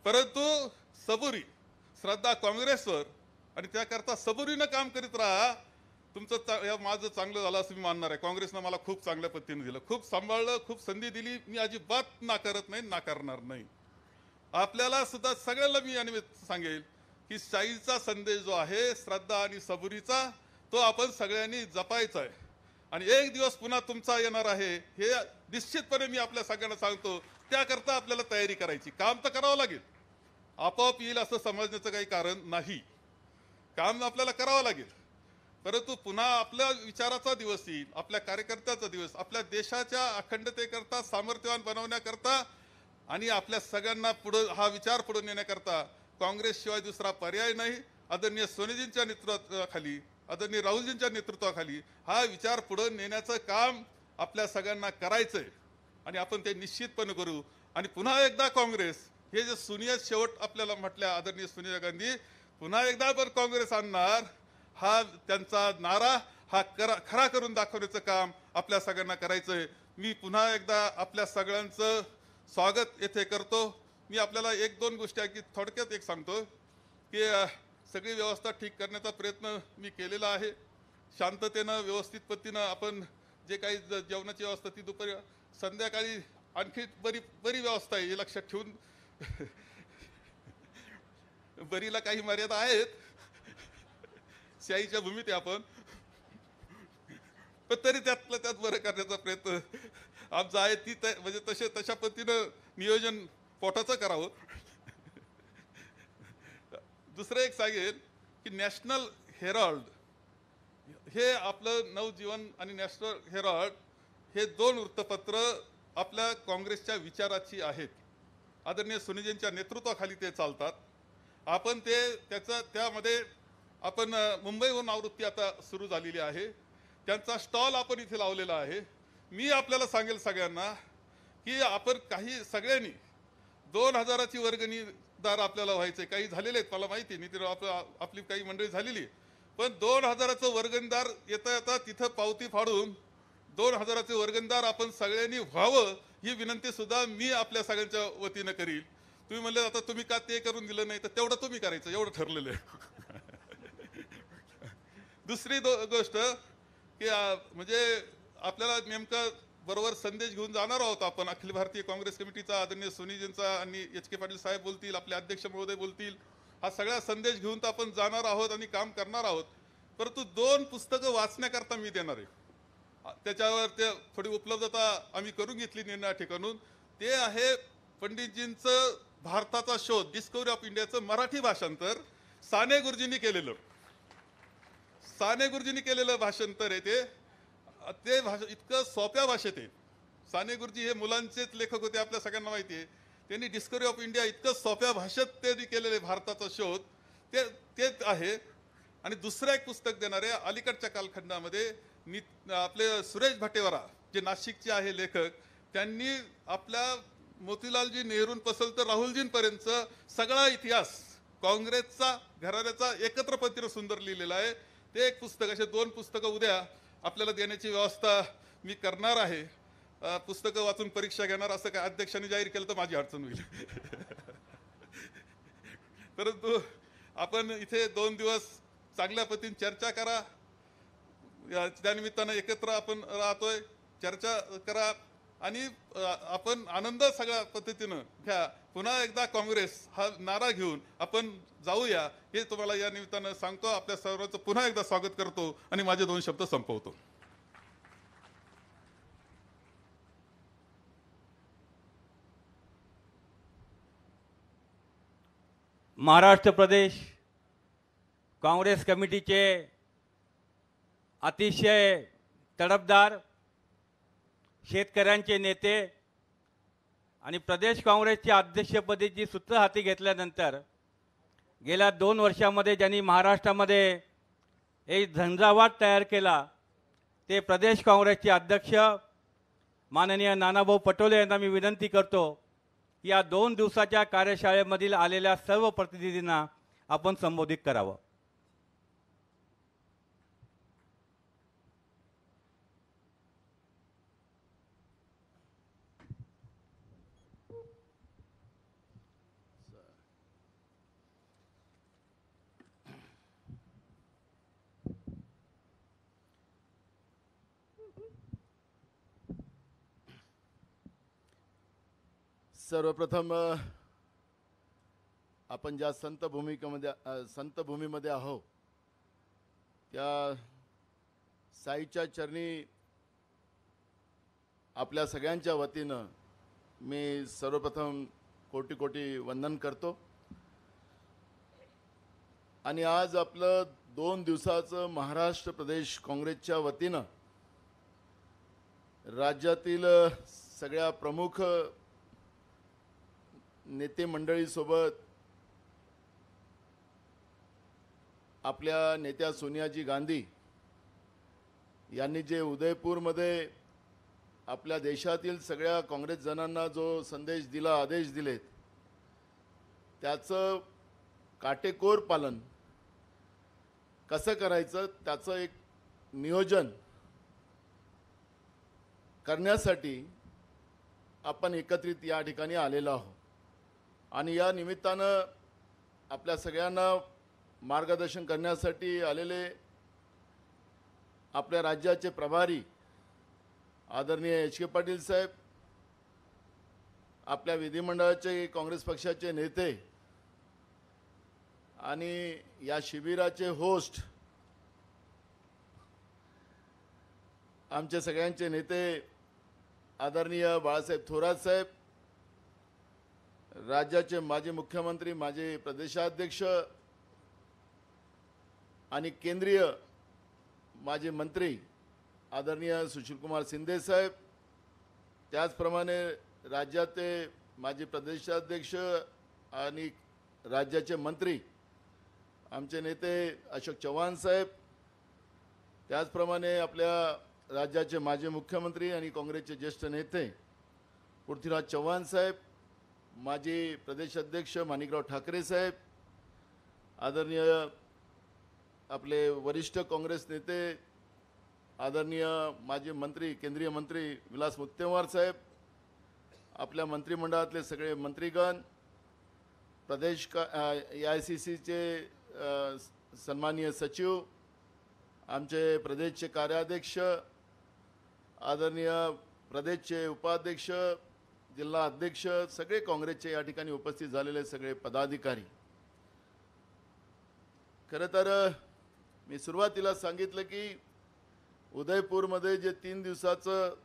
परंतु सबुरी, श्रद्धा काँग्रेसवर, आणि त्याकरता सबुरीनं काम करीत राहा. तुमचं माझं चांगलं झालं असं मी मानणार आहे. काँग्रेसनं मला खूप चांगल्या पद्धतीने दिलं, खूप सांभाळलं, खूप संधी दिली. मी अजिबात नाकारत नाही, नाकारणार नाही. आपल्याला सुद्धा सगळ्याला मी आणि सांगेल की शाहीचा संदेश जो आहे, श्रद्धा आणि सबुरीचा, तो आपण सगळ्यांनी जपायचा आहे. आणि एक दिवस पुन्हा तुमचा येणार आहे, हे निश्चितपणे मी आपल्या सगळ्यांना सांगतो. त्याकरता आपल्याला तयारी करायची, काम तर करावं लागेल. आपोआप येईल असं समजण्याचं काही कारण नाही. काम आपल्याला करावं लागेल. परंतु पुन्हा आपल्या विचाराचा दिवस येईल, आपल्या कार्यकर्त्याचा दिवस, आपल्या देशाच्या अखंडतेकरता, सामर्थ्यवान बनवण्याकरता आणि आपल्या सगळ्यांना पुढं हा विचार पुढे नेण्याकरता काँग्रेसशिवाय दुसरा पर्याय नाही. आदरणीय सोनेजींच्या नेतृत्वाखाली, आदरणीय राहुलजींच्या नेतृत्वाखाली हा विचार पुढे नेण्याचं काम आपल्या सगळ्यांना करायचंय आणि आपण ते निश्चितपणे करू. आणि पुन्हा एकदा काँग्रेस, हे जे सुनिया शेवट आपल्याला म्हटल्या आदरणीय सोनिया गांधी, पुन्हा एकदा आपण काँग्रेस आणणार, हा त्यांचा नारा हा खरा करून दाखवण्याचं काम आपल्या सगळ्यांना करायचंय. मी पुन्हा एकदा आपल्या सगळ्यांचं स्वागत येथे करतो. मी आपल्याला 1-2 गोष्टी की थोडक्यात एक सांगतो की सगळी व्यवस्था ठीक करण्याचा प्रयत्न मी केलेला आहे. शांततेनं, व्यवस्थित पद्धतीनं आपण जे काही जेवणाची व्यवस्था ती दुपारी, संध्याकाळी आणखी बरी व्यवस्था आहे, हे लक्षात ठेवून. बरीला काही मर्यादा आहेत, शाहीच्या भूमीत आहे आपण, पण तरी त्यातलं त्यात बरं करण्याचा प्रयत्न आमचा आहे. ती म्हणजे तशा पद्धतीनं नियोजन पोटाचं करावं. दुसरं एक सांगेल की नॅशनल हेराल्ड, हे आपलं नवजीवन आणि नॅशनल हेराल्ड, हे 2 वृत्तपत्र आपल्या काँग्रेसच्या विचाराची आहेत. आदरणीय सुनीजींच्या नेतृत्वाखाली ते चालतात. आपण त्यामध्ये आपण मुंबईहून आवृत्ती आता सुरू झालेली आहे, त्यांचा स्टॉल आपण इथे लावलेला आहे. मी आपल्याला सांगेल सगळ्यांना की आपण काही सगळ्यांनी 2000ची वर्गणीदार आपल्याला व्हायचे. काही झालेले आहेत मला माहिती नाही, आपली काही मंडळी झालेली, पण 2000चं वर्गणीदार येता येता तिथं पावती फाडून 2000चे वर्गणीदार आपण सगळ्यांनी व्हावं, ही विनंती सुद्धा मी आपल्या सगळ्यांच्या वतीनं करील. तुम्ही म्हणले आता तुम्ही का ते करून दिलं नाही, तर तेवढं तुम्ही करायचं, एवढं ठरलेलं आहे. दुसरी गोष्ट की म्हणजे आपल्याला नेमका बरोबर संदेश घेऊन जाणार आहोत आपण. अखिल भारतीय काँग्रेस कमिटीचा आदरणीय सोनीजींचा आणि HK पाटील साहेब बोलतील, आपले अध्यक्ष महोदय बोलतील, हा सगळा संदेश घेऊन तर आपण जाणार आहोत आणि काम करणार आहोत. परंतु 2 पुस्तकं वाचण्याकरता मी देणार आहे. त्याच्यावर ते थोडी उपलब्धता आम्ही करून घेतली निर्णया ठिकाणून. ते आहे पंडितजींचं भारताचा शोध, डिस्कवरी ऑफ इंडियाचं मराठी भाषांतर साने गुरुजींनी केलेलं. साने गुरुजींनी केलेलं भाषांतर आहे ते भाषा इतकं सोप्या भाषेत आहे. साने गुरुजी हे मुलांचेच लेखक होते, आपल्या सगळ्यांना माहिती आहे. त्यांनी डिस्कवरी ऑफ इंडिया इतकं सोप्या भाषेत त्यांनी केलेले भारताचा शोध ते आहे. आणि दुसरं एक पुस्तक देणार आहे अलीकडच्या कालखंडामध्ये, आपले सुरेश भटेवरा जे नाशिकचे आहे लेखक, त्यांनी आपल्या मोतीलालजी नेहरूंपासून तर राहुलजींपर्यंत सगळा इतिहास काँग्रेसचा घराण्याचा एकत्र पत्र सुंदर लिहिलेलं आहे. ते एक पुस्तक, असे 2 पुस्तकं उद्या आपल्याला देण्याची व्यवस्था मी करणार आहे. पुस्तकं वाचून परीक्षा घेणार असं काय अध्यक्षांनी जाहीर केलं तर माझी अडचण होईल. परंतु आपण इथे 2 दिवस चांगल्या पद्धतीने चर्चा करा. त्या निमित्तानं एकत्र आपण राहतोय, चर्चा करा आणि आपण आनंद सगळ्या पद्धतीनं घ्या. पुन्हा एकदा काँग्रेस हा नारा घेऊन आपण जाऊया हे तुम्हाला या निमित्तानं सांगतो. आपल्या सर्वांचं पुन्हा एकदा स्वागत करतो आणि माझे 2 शब्द संपवतो. महाराष्ट्र प्रदेश काँग्रेस कमिटीचे अतिशय तडफदार शेतकऱ्यांचे नेते आणि प्रदेश काँग्रेसच्या अध्यक्षपदाची सूत्र हाती घेतल्यानंतर गेल्या 2 वर्षामध्ये ज्यांनी महाराष्ट्रामध्ये एक झंझावात तयार केला ते प्रदेश काँग्रेसचे अध्यक्ष माननीय नानाभाऊ पटोले यांना मी विनंती करतो या 2 दिवसाच्या कार्यशाळेमधील आलेल्या सर्व प्रतिनिधींना आपण संबोधित करावं. सर्वप्रथम आपण ज्या संत भूमीमध्ये आहोत त्या साईच्या चरणी आपल्या सगळ्यांच्या वतीनं मी सर्वप्रथम कोटी कोटी वंदन करतो. आणि आज आपलं 2 दिवसाचं महाराष्ट्र प्रदेश काँग्रेसच्या वतीनं राज्यातील सगळ्या प्रमुख नेते मंडळीसोबत आपल्या नेत्या सोनियाजी गांधी यांनी जे उदयपूरमध्ये आपल्या देशातील सगळ्या काँग्रेस जनांना जो संदेश दिला, आदेश दिलेत, त्याचं काटेकोर पालन कसं करायचं त्याचं एक नियोजन करण्यासाठी आपण एकत्रित या ठिकाणी आलेलो आहोत. आणि या निमित्तानं आपल्या सगळ्यांना मार्गदर्शन करण्यासाठी आलेले आपल्या राज्याचे प्रभारी आदरणीय एच.के. पाटील साहेब, आपल्या विधिमंडळाचे काँग्रेस पक्षाचे नेते आणि या शिबिराचे होस्ट आमचे सगळ्यांचे नेते आदरणीय बाळासाहेब थोरात साहेब, राज्याचे माजी मुख्यमंत्री, माजी प्रदेशाध्यक्ष आणि केंद्रीय माजी मंत्री आदरणीय सुशीलकुमार शिंदे साहेब, त्याचप्रमाणे राज्याचे माजी प्रदेशाध्यक्ष आणि राज्याचे मंत्री आमचे नेते अशोक चव्हाण साहेब, त्याचप्रमाणे आपल्या राज्याचे माजी मुख्यमंत्री आणि काँग्रेसचे ज्येष्ठ नेते पृथ्वीराज चव्हाण साहेब, माजी प्रदेशाध्यक्ष माणिकराव ठाकरे साहेब, आदरणीय आपले वरिष्ठ काँग्रेस नेते आदरणीय माजी मंत्री केंद्रीय मंत्री विलास मुत्तेमवार साहेब, आपल्या मंत्रिमंडळातले सगळे मंत्रीगण, प्रदेश AICCचे सन्माननीय सचिव, आमचे प्रदेशचे कार्याध्यक्ष, आदरणीय प्रदेशचे उपाध्यक्ष, जिल्हा अध्यक्ष, सगळे काँग्रेसचे या ठिकाणी उपस्थित झालेले सगळे पदाधिकारी. खरं तर मी सुरुवातीला सांगितलं की उदयपूरमध्ये जे 3 दिवसाचं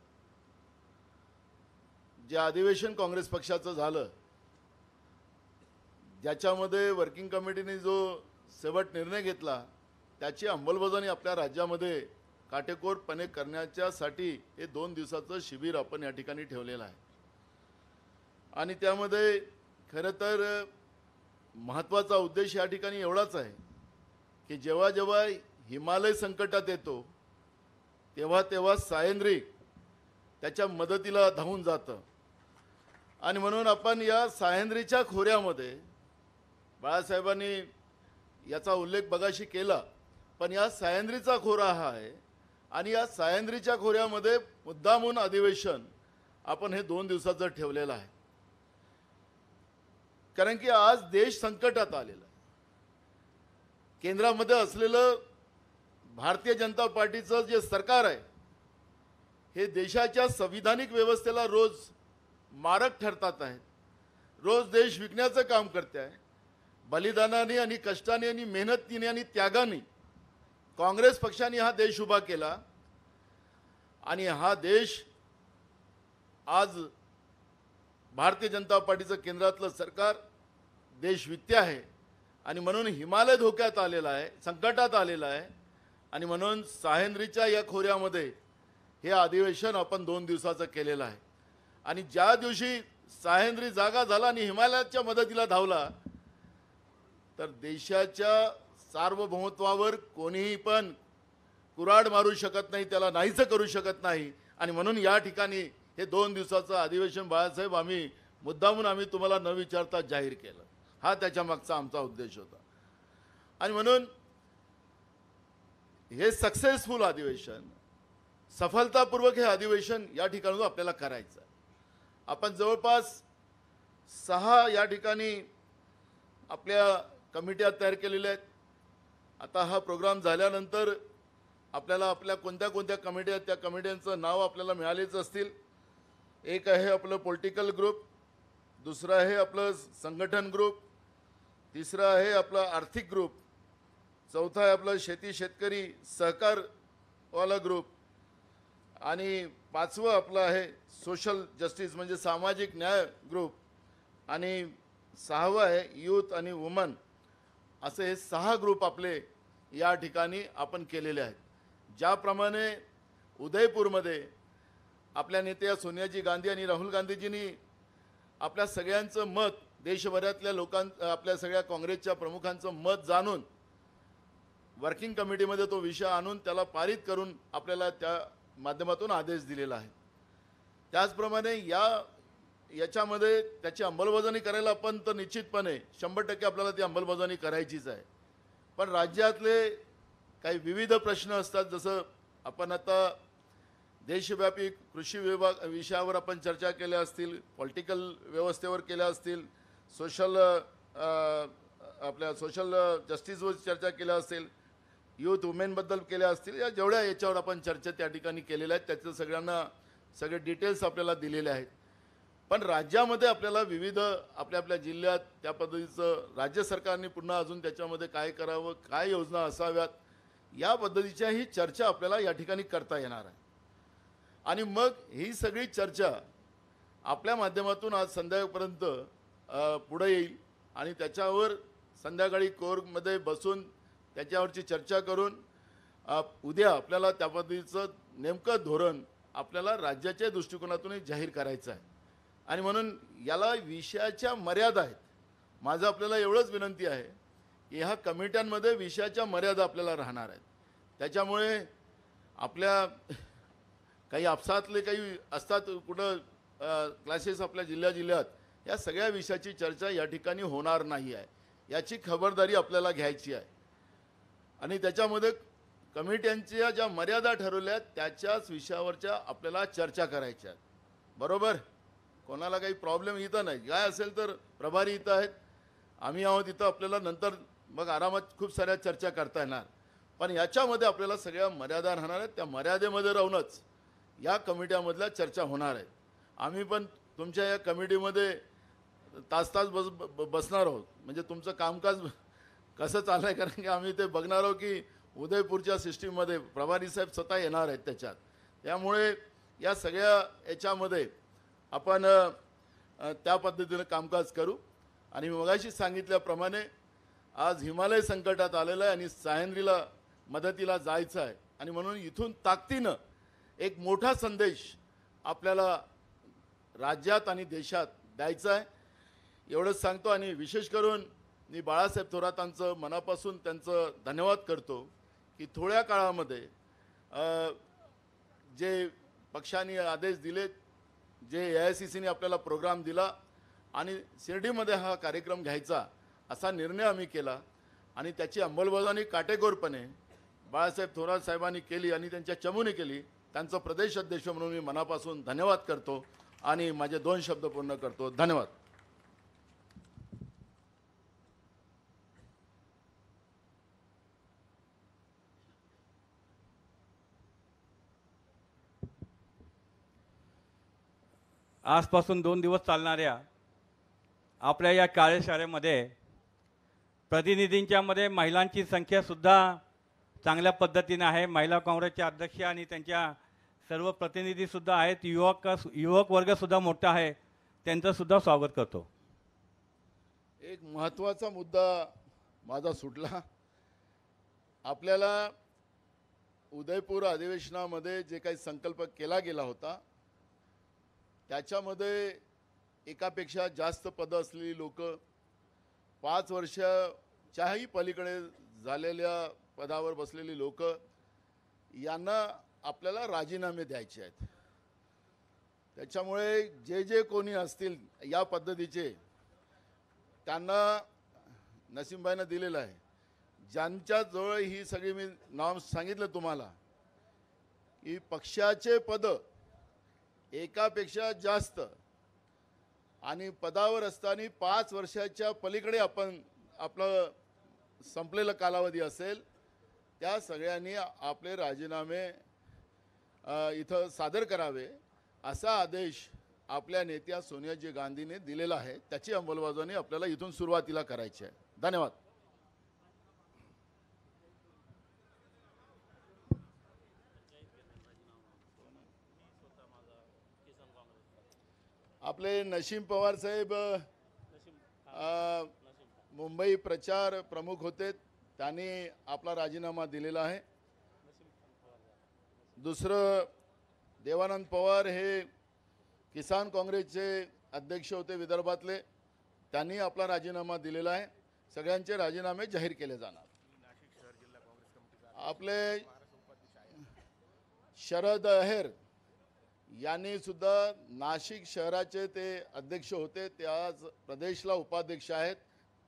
जे अधिवेशन काँग्रेस पक्षाचं झालं, ज्याच्यामध्ये वर्किंग कमिटीने जो शेवट निर्णय घेतला त्याची अंमलबजावणी आपल्या राज्यामध्ये काटेकोरपणे करण्याच्यासाठी हे 2 दिवसाचं शिबिर आपण या ठिकाणी ठेवलेलं आहे. आणि त्यामध्ये खरं तर महत्त्वाचा उद्देश या ठिकाणी एवढाच आहे की जेव्हा जेव्हा हिमालय संकटात येतो तेव्हा तेव्हा सायंद्री त्याच्या मदतीला धावून जातं. आणि म्हणून आपण या सह्याद्रीच्या खोऱ्यामध्ये बाळासाहेबांनी याचा उल्लेख बगाशी केला, पण या सह्याद्रीचा खोरा हा आहे आणि या सह्याद्रीच्या खोऱ्यामध्ये मुद्दामून अधिवेशन आपण हे 2 दिवसाचं ठेवलेलं आहे. कारण की आज देश संकटात आलेला आहे. केंद्रामध्ये असलेलं भारतीय जनता पार्टीचं जे सरकार आहे हे देशाच्या संविधानिक व्यवस्थेला रोज मारक ठरतात आहेत. रोज देश विकण्याचं काम करते आहे. बलिदानाने आणि कष्टाने आणि मेहनतीने आणि त्यागाने काँग्रेस पक्षाने हा देश उभा केला आणि हा देश आज भारतीय जनता पार्टीचं केंद्रातलं सरकार देश विकते आहे आणि म्हणून हिमालय धोक्यात आलेला आहे, संकटात आलेला आहे. आणि म्हणून सह्याद्रीच्या या खोऱ्यामध्ये हे अधिवेशन आपण 2 दिवसाचं केलेलं आहे. आणि ज्या दिवशी सह्याद्री जागा झाला आणि हिमालयाच्या मदतीला धावला तर देशाच्या सार्वभौमत्वावर कोणीही पण कुऱ्हाड मारू शकत नाही, त्याला नाहीचं करू शकत नाही. आणि म्हणून या ठिकाणी हे 2 दिवसाचं अधिवेशन बाळासाहेब आम्ही तुम्हाला न विचारता जाहीर केलं. हा त्याच्या मागचा आमचा उद्देश होता. आणि म्हणून हे सक्सेसफुल अधिवेशन, सफलतापूर्वक हे अधिवेशन या ठिकाणी आपल्याला करायचं आहे. आपण जवळपास 6 या ठिकाणी आपल्या कमिट्या तयार केलेल्या आहेत. आता हा प्रोग्राम झाल्यानंतर आपल्याला आपल्या कोणत्या कोणत्या कमिट्या आहेत त्या कमिट्यांचं नाव आपल्याला मिळालेच असतील. एक आहे आपलं पॉलिटिकल ग्रुप, दुसरं आहे आपलं संघटन ग्रुप, तिसरं आहे आपला आर्थिक ग्रुप, चौथा आहे आपलं शेतकरी सहकारवाला ग्रुप आणि 5वं आपलं आहे सोशल जस्टिस म्हणजे सामाजिक न्याय ग्रुप आणि 6वं आहे यूथ आणि वुमन. असे हे 6 ग्रुप आपले या ठिकाणी आपण केलेले आहेत. ज्याप्रमाणे उदयपूरमध्ये आपल्या नेत्या सोनियाजी गांधी आणि राहुल गांधीजींनी आपल्या सगळ्यांचं मत, देशभरातल्या आपल्या सगळ्या काँग्रेसच्या प्रमुखांचं मत जाणून वर्किंग कमिटीमध्ये तो विषय आणून त्याला पारित करून आपल्याला त्या माध्यमातून आदेश दिलेला आहे. त्याचप्रमाणे याच्यामध्ये त्याची अंमलबजावणी करायला आपण तर निश्चितपणे 100% आपल्याला ती अंमलबजावणी करायचीच आहे. पण राज्यातले काही विविध प्रश्न असतात. जसं आपण आता देशव्यापी कृषी विषयावर आपण चर्चा केल्या असतील, पॉलिटिकल व्यवस्थेवर केल्या असतील, आपल्या सोशल जस्टिसवर चर्चा केल्या असतील, यूथ वुमेनबद्दल केल्या असतील, या जेवढ्या याच्यावर आपण चर्चा त्या ठिकाणी केलेल्या आहेत त्याचं सगळे डिटेल्स आपल्याला दिलेले आहेत. पण राज्यामध्ये आपल्याला विविध आपल्या जिल्ह्यात त्या पद्धतीचं राज्य सरकारने पुन्हा अजून त्याच्यामध्ये काय करावं, काय योजना असाव्यात, या पद्धतीच्याही चर्चा आपल्याला या ठिकाणी करता येणार आहे. आणि मग ही सगळी चर्चा आपल्या माध्यमातून आज संध्याकाळपर्यंत पुढे येईल आणि त्याच्यावर संध्याकाळी कोरमध्ये बसून त्याच्यावरची चर्चा करून उद्या आपल्याला त्या पद्धतीचं नेमकं धोरण आपल्याला राज्याच्या दृष्टिकोनातूनही जाहीर करायचं आहे. आणि म्हणून याला विषयाच्या मर्यादा आहेत. माझं आपल्याला एवढंच विनंती आहे की ह्या कमिट्यांमध्ये विषयाच्या मर्यादा आपल्याला राहणार आहेत. त्याच्यामुळे आपल्या काही आपसातले काही असतात कुठं क्लासेस आपल्या जिल्ह्यात, या सगळ्या विषयाची चर्चा या ठिकाणी होणार नाही आहे. याची खबरदारी आपल्याला घ्यायची आहे. आणि त्याच्यामध्ये कमिट्यांच्या ज्या मर्यादा ठरवल्या त्याच्याच विषयावरच्या आपल्याला चर्चा करायच्या आहेत. बरोबर? कोणाला काही प्रॉब्लेम इथं नाही. काय असेल तर प्रभारी इथं आहेत, आम्ही आहोत इथं, आपल्याला नंतर मग आरामात खूप साऱ्या चर्चा करता येणार. पण याच्यामध्ये आपल्याला सगळ्या मर्यादा राहणार आहेत. त्या मर्यादेमध्ये राहूनच या कमिट्यामधल्या चर्चा होणार आहेत. आम्ही पण तुमच्या या कमिटीमध्ये तास बसणार आहोत. म्हणजे तुमचं कामकाज कसं चाललं आहे, कारण की आम्ही ते बघणार आहोत की उदयपूरच्या सिस्टीममध्ये प्रभारी साहेब स्वतः येणार आहेत त्याच्यात. त्यामुळे या सगळ्या याच्यामध्ये आपण त्या पद्धतीनं कामकाज करू. आणि मी मगाशी सांगितल्याप्रमाणे आज हिमालय संकटात आलेलं आहे आणि सह्याद्रीला मदतीला जायचं आहे. आणि म्हणून इथून ताकदीनं एक मोठा संदेश आपल्याला राज्यात आणि देशात द्यायचा आहे. एवढंच सांगतो. आणि विशेष करून मी बाळासाहेब थोरातांचं मनापासून त्यांचं धन्यवाद करतो की थोड्या काळामध्ये जे पक्षाने आदेश दिलेत, जे AICCने आपल्याला प्रोग्राम दिला आणि शिर्डीमध्ये हा कार्यक्रम घ्यायचा असा निर्णय आम्ही केला आणि त्याची अंमलबजावणी काटेकोरपणे बाळासाहेब थोरात साहेबांनी केली आणि त्यांच्या चमूने केली. त्यांचं प्रदेश अध्यक्ष म्हणून मी मनापासून धन्यवाद करतो आणि माझे 2 शब्द पूर्ण करतो. धन्यवाद. आजपासून 2 दिवस चालणाऱ्या आपल्या या कार्यशाळेमध्ये प्रतिनिधींच्यामध्ये महिलांची संख्यासुद्धा चांगल्या पद्धतीने आहे. महिला काँग्रेसच्या अध्यक्ष आणि त्यांच्या सर्व प्रतिनिधीसुद्धा आहेत. युवक वर्गसुद्धा मोठा आहे. त्यांचंसुद्धा स्वागत करतो. एक महत्त्वाचा मुद्दा माझा सुटला. आपल्याला उदयपूर अधिवेशनामध्ये जे काही संकल्प केला गेला होता त्याच्यामध्ये एकापेक्षा जास्त पदं असलेली लोक, 5 वर्षाच्याही पलीकडे झालेल्या पदावर बसलेली लोक यांना आपल्याला राजीनामे द्यायचे आहेत. त्याच्यामुळे जे कोणी असतील या पद्धतीचे त्यांना नसीमबाईंना दिलेलं आहे. ज्यांच्याजवळ ही सगळी मी नाव सांगितलं तुम्हाला की पक्षाचे पद एकापेक्षा जास्त आणि पदावर असताना 5 वर्षाच्या पलीकडे आपण आपलं संपलेला कालावधी असेल त्या सगळ्यांनी आपले राजीनामे इथं सादर करावे असा आदेश आपल्या नेत्या सोनियाजी गांधीने दिलेला आहे. त्याची अंमलबजावणी आपल्याला इथून सुरुवातीला करायची आहे. धन्यवाद. आपले नसीम पवार साहेब मुंबई प्रचार प्रमुख होते, त्यांनी आपला राजीनामा दिलेला आहे. दुसरं देवानंद पवार हे किसान काँग्रेसचे अध्यक्ष होते विदर्भातले, त्यांनी आपला राजीनामा दिलेला आहे. सगळ्यांचे राजीनामे जाहीर केले जाणार. आपले शरद अहेर यांनी सुद्धा नाशिक शहराचे ते अध्यक्ष होते, ते आज प्रदेशला उपाध्यक्ष आहेत.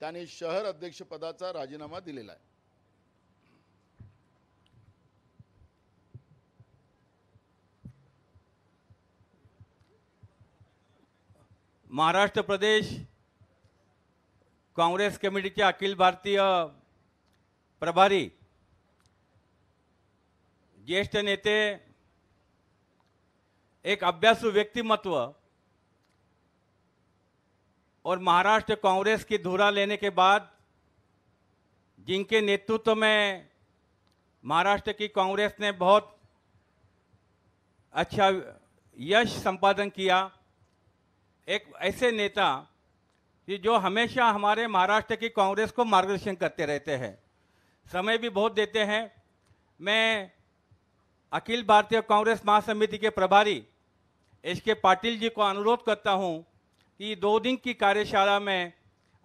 त्यांनी शहर अध्यक्ष पदाचा राजीनामा दिलेला आहे. महाराष्ट्र प्रदेश काँग्रेस कमिटीचे अखिल भारतीय प्रभारी ज्येष्ठ नेते, एक अभ्यासू व्यक्तिमत्व और महाराष्ट्र कांग्रेस की धुरा लेने के बाद जिनके नेतृत्व में महाराष्ट्र की कांग्रेस ने बहुत अच्छा यश संपादन किया, एक ऐसे नेता कि जो हमेशा हमारे महाराष्ट्र की कांग्रेस को मार्गदर्शन करते रहते हैं, समय भी बहुत देते हैं. मैं अखिल भारतीय कांग्रेस महासमिति के प्रभारी SK पाटिल जी को अनुरोध करता हूं कि 2 दिन की कार्यशाला में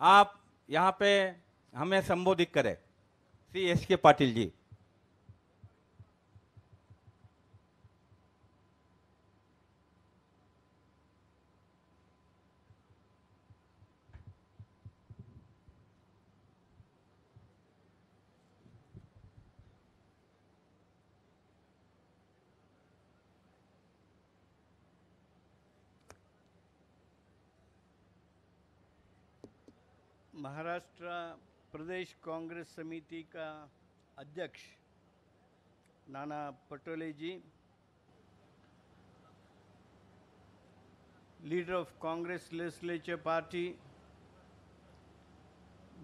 आप यहां पे हमें संबोधित करें. श्री SK पाटिल जी. महाराष्ट्र प्रदेश कांग्रेस समिति का अध्यक्ष Nana Patole ji, leader of Congress legislature party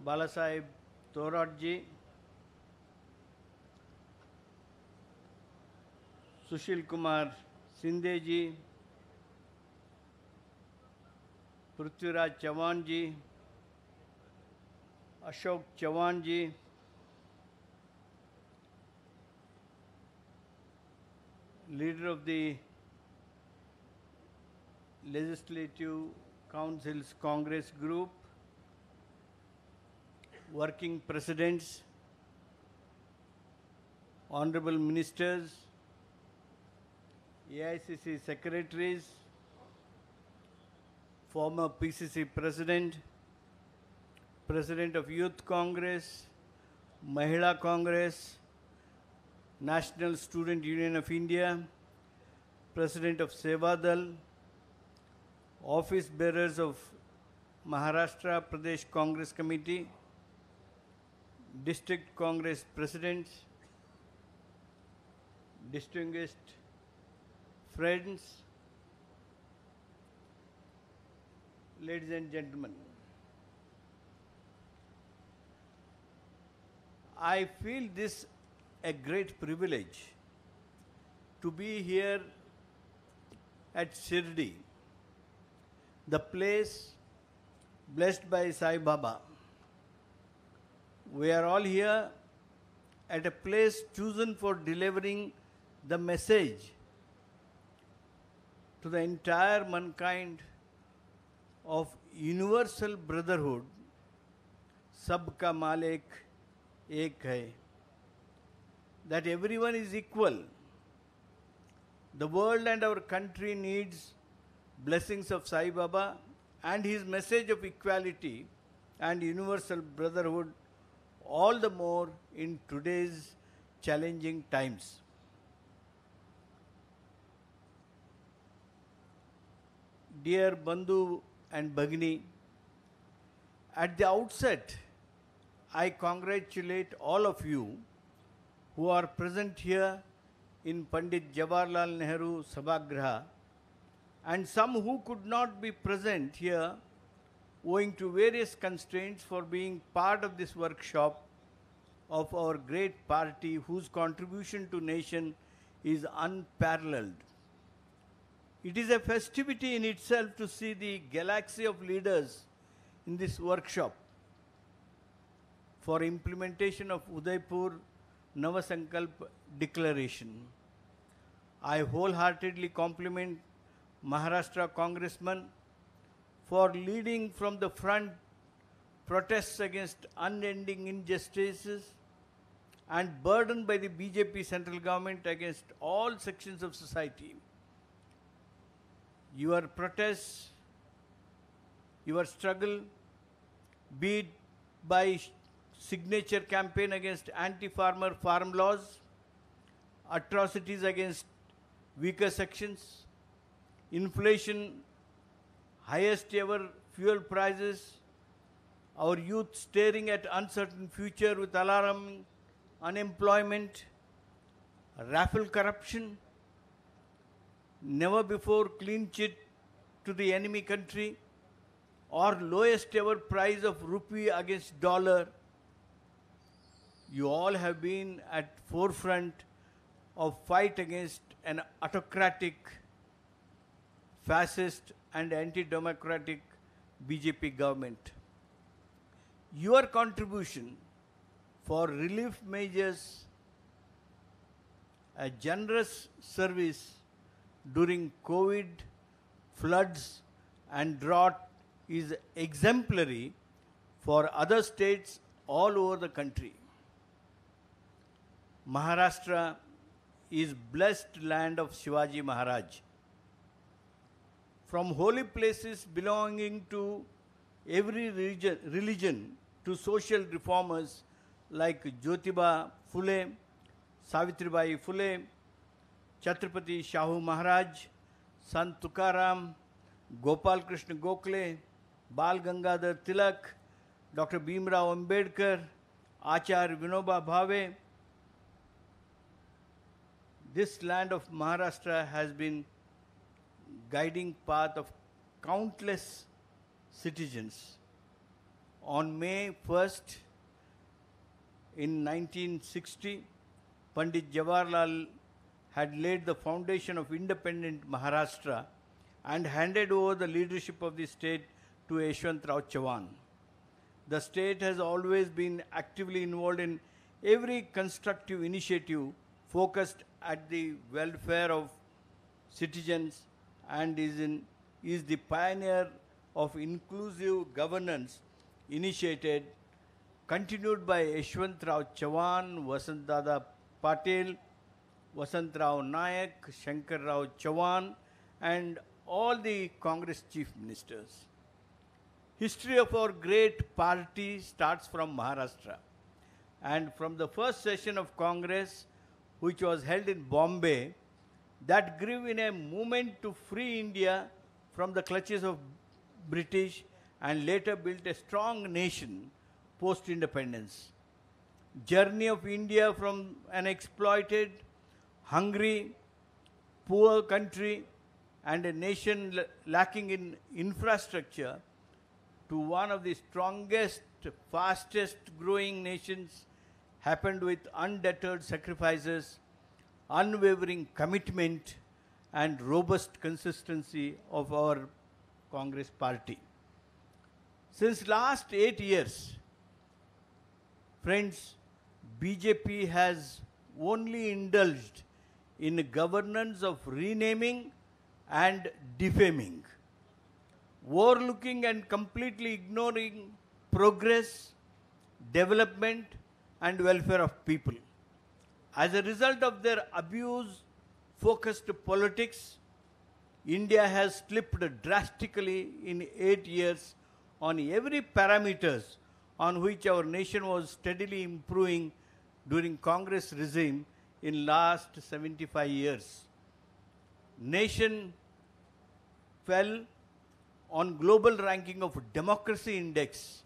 Bala Saheb Thorat ji, Sushil Kumar Shinde ji, Prithviraj Chavan ji, Ashok Chavan ji, leader of the legislative councils Congress group, working presidents, honorable ministers, AICC secretaries, former PCC president, president of Youth Congress, Mahila Congress, National Student Union of India, president of Sevadal, office bearers of Maharashtra Pradesh Congress Committee, district Congress presidents, distinguished friends, ladies and gentlemen, I feel this a great privilege to be here at Shirdi, the place blessed by Sai Baba. We are all here at a place chosen for delivering the message to the entire mankind of universal brotherhood, Sabka Malik Ek Hai, that everyone is equal. The world and our country needs blessings of Sai Baba and his message of equality and universal brotherhood all the more in today's challenging times. Dear Bandhu and Bhagini, at the outset, I congratulate all of you who are present here in Pandit Jawaharlal Nehru Sabhagraha and some who could not be present here owing to various constraints for being part of this workshop of our great party whose contribution to nation is unparalleled. It is a festivity in itself to see the galaxy of leaders in this workshop for implementation of Udaipur Navasankalp Declaration. I wholeheartedly compliment Maharashtra Congressman for leading from the front protests against unending injustices and burdened by the BJP central government against all sections of society. Your protests, your struggle, be it by signature campaign against anti-farmer farm laws, atrocities against weaker sections, inflation, highest ever fuel prices, our youth staring at uncertain future with alarming unemployment, raffle corruption, never before clean chit to the enemy country, or lowest ever price of rupee against dollar. You all have been at forefront of fight against an autocratic, fascist and anti-democratic BJP government. Your contribution for relief measures, a generous service during COVID, floods and drought is exemplary for other states all over the country. Maharashtra is blessed land of Shivaji Maharaj. From holy places belonging to every religion to social reformers like Jyotiba Phule, Savitribai Phule, Chhatrapati Shahu Maharaj, Sant Tukaram, Gopal Krishna Gokhale, Bal Gangadhar Tilak, Dr. Bhimrao Ambedkar, Acharya Vinoba Bhave. This land of Maharashtra has been guiding path of countless citizens. On May 1st, in 1960, Pandit Jawaharlal had laid the foundation of independent Maharashtra and handed over the leadership of the state to Yeshwantrao Chavan. The state has always been actively involved in every constructive initiative focused at the welfare of citizens and is the pioneer of inclusive governance initiated, continued by Yeshwantrao Chavan, Vasant Dada Patel, Vasantrao Nayak, Shankar Rao Chavan, and all the Congress chief ministers. History of our great party starts from Maharashtra. And from the first session of Congress, which was held in Bombay, that grew in a movement to free India from the clutches of British and later built a strong nation post-independence. Journey of India from an exploited, hungry, poor country and a nation lacking in infrastructure to one of the strongest, fastest growing nations happened with undeterred sacrifices, unwavering commitment and robust consistency of our Congress party. Since last 8 years, friends, BJP has only indulged in governance of renaming and defaming, overlooking and completely ignoring progress, development and welfare of people. As a result of their abuse-focused politics, India has slipped drastically in 8 years on every parameters on which our nation was steadily improving during Congress regime in last 75 years. Nation fell on global ranking of democracy index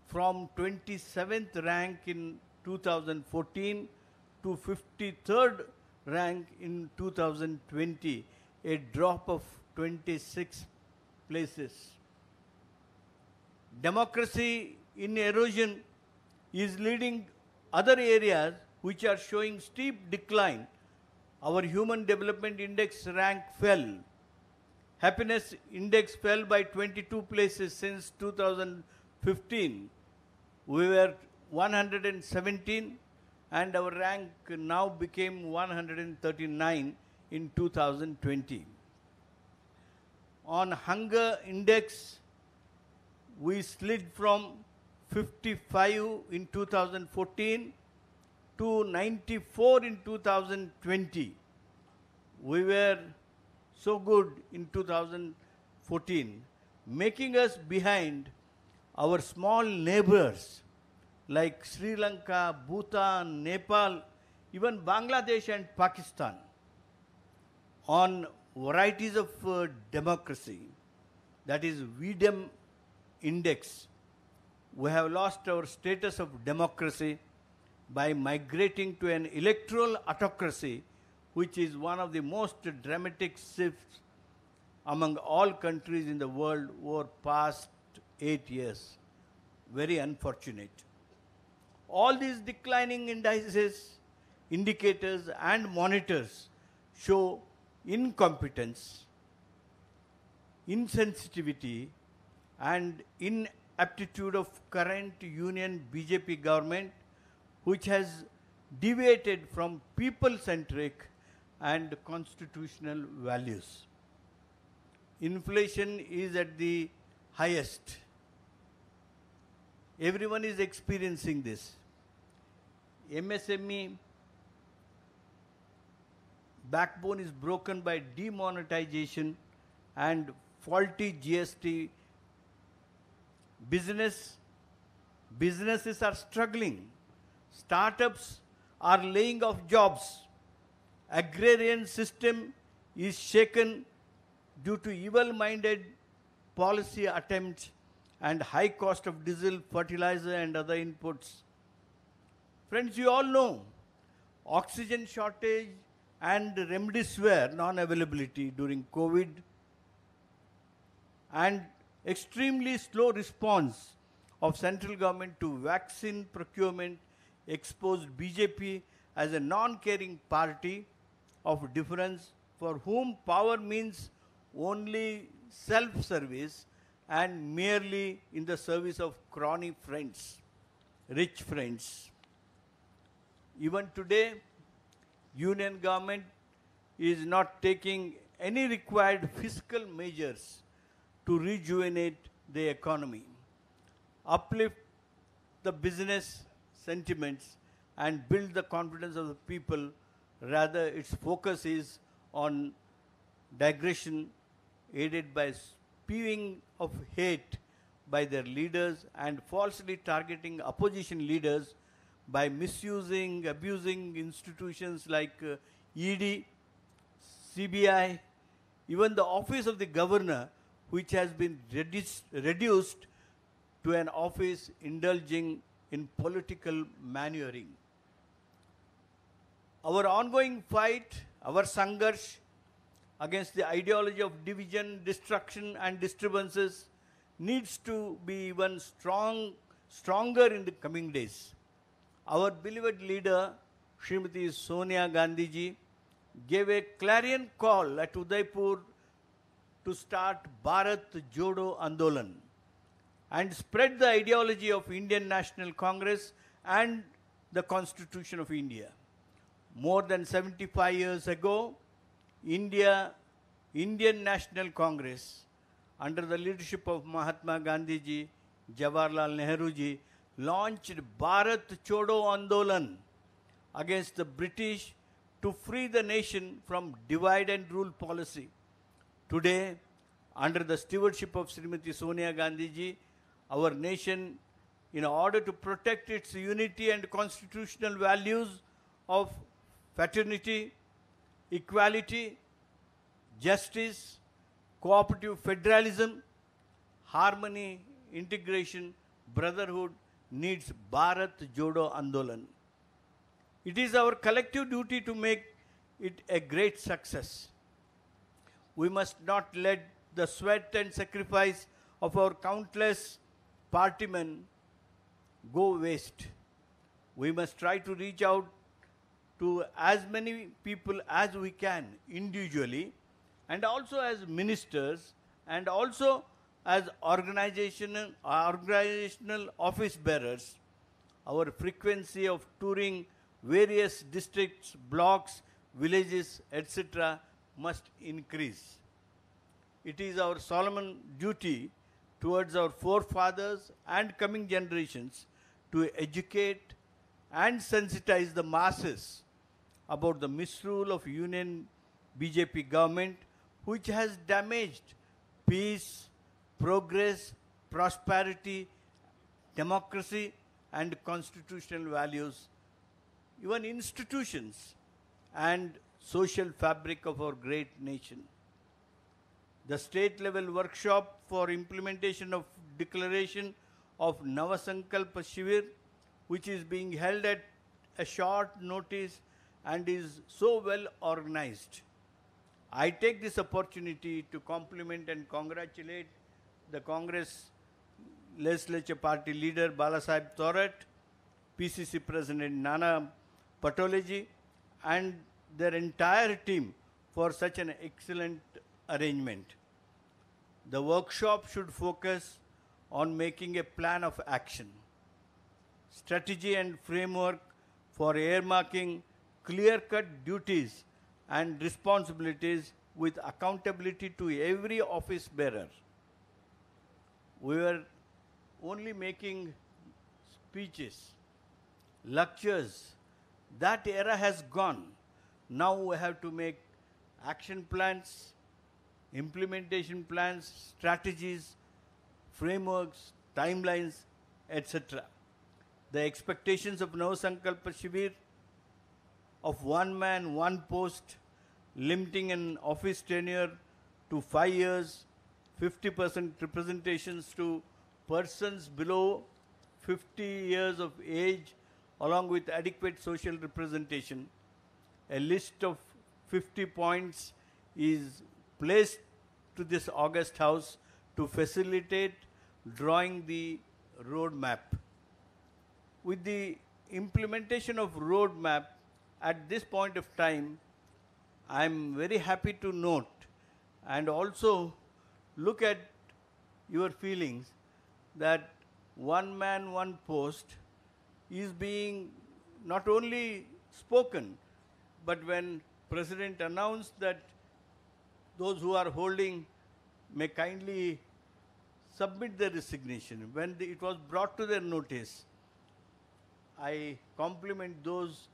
from 27th rank in 2014 to 53rd rank in 2020, a drop of 26 places. Democracy in erosion is leading other areas which are showing steep decline. Our Human Development Index rank fell. Happiness Index fell by 22 places since 2015. We were 117 and our rank now became 139 in 2020. On Hunger Index, we slid from 55 in 2014 to 94 in 2020. We were so good in 2014, making us behind our small neighbors like Sri Lanka, Bhutan, Nepal, even Bangladesh and Pakistan. On varieties of democracy, that is VDEM index, we have lost our status of democracy by migrating to an electoral autocracy, which is one of the most dramatic shifts among all countries in the world over past 8 years. Very unfortunate. All these declining indices, indicators and monitors show incompetence, insensitivity and inaptitude of current Union BJP government, which has deviated from people-centric and constitutional values. Inflation is at the highest. Everyone is experiencing this. MSME backbone is broken by demonetization and faulty GST. Businesses are struggling. Startups are laying off jobs. Agrarian system is shaken due to evil-minded policy attempts and high cost of diesel, fertilizer and other inputs. Friends, you all know oxygen shortage and remdesivir non-availability during COVID and extremely slow response of central government to vaccine procurement exposed BJP as a non-caring party of difference for whom power means only self-service and merely in the service of crony friends, rich friends. Even today, Union government is not taking any required fiscal measures to rejuvenate the economy, uplift the business sentiments and build the confidence of the people. Rather, its focus is on digression aided by spewing of hate by their leaders and falsely targeting opposition leaders by misusing, abusing institutions like ED, CBI, even the office of the governor, which has been reduced to an office indulging in political maneuvering. Our ongoing fight, our Sangharsh against the ideology of division, destruction and disturbances needs to be even stronger in the coming days. Our beloved leader, Srimati Sonia Gandhi ji, gave a clarion call at Udaipur to start Bharat Jodo Andolan and spread the ideology of Indian National Congress and the Constitution of India. More than 75 years ago, Indian National Congress, under the leadership of Mahatma Gandhi ji, Jawaharlal Nehru ji, launched Bharat Chodo Andolan against the British to free the nation from divide and rule policy. Today, under the stewardship of Srimati Sonia Gandhi ji, our nation, in order to protect its unity and constitutional values of fraternity, equality, justice, cooperative federalism, harmony, integration, brotherhood, needs Bharat Jodo Andolan. It is our collective duty to make it a great success. We must not let the sweat and sacrifice of our countless partymen go waste. We must try to reach out to as many people as we can individually, and also as ministers, and also as organizational office bearers. Our frequency of touring various districts, blocks, villages, etc. must increase. It is our solemn duty towards our forefathers and coming generations to educate and sensitize the masses about the misrule of Union BJP government, which has damaged peace, progress, prosperity, democracy and constitutional values, even institutions and social fabric of our great nation. The state-level workshop for implementation of declaration of Navasankalpa Shivir, which is being held at a short notice and is so well organized. I take this opportunity to compliment and congratulate the Congress Legislature Party leader Balasaheb Thorat, PCC President Nana Patoleji, and their entire team for such an excellent arrangement. The workshop should focus on making a plan of action, strategy and framework for earmarking clear-cut duties and responsibilities with accountability to every office bearer. We were only making speeches, lectures. That era has gone. Now we have to make action plans, implementation plans, strategies, frameworks, timelines, etc. The expectations of Navasankalpa Shivir of one man, one post, limiting an office tenure to 5 years, 50% representations to persons below 50 years of age, along with adequate social representation. A list of 50 points is placed to this august house to facilitate drawing the roadmap. With the implementation of roadmap at this point of time, I am very happy to note and also look at your feelings that one man, one post is being not only spoken, but when President announced that those who are holding may kindly submit their resignation, when it was brought to their notice, I compliment those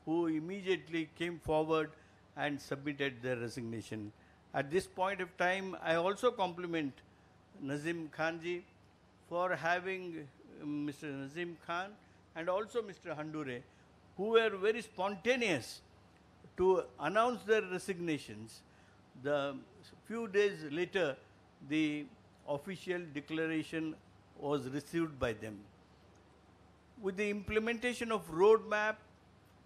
who immediately came forward and submitted their resignation. At this point of time, I also compliment Nazim Khanji for having Mr. Nazim Khan and also Mr. Handure, who were very spontaneous to announce their resignations. The few days later, the official declaration was received by them. With the implementation of roadmap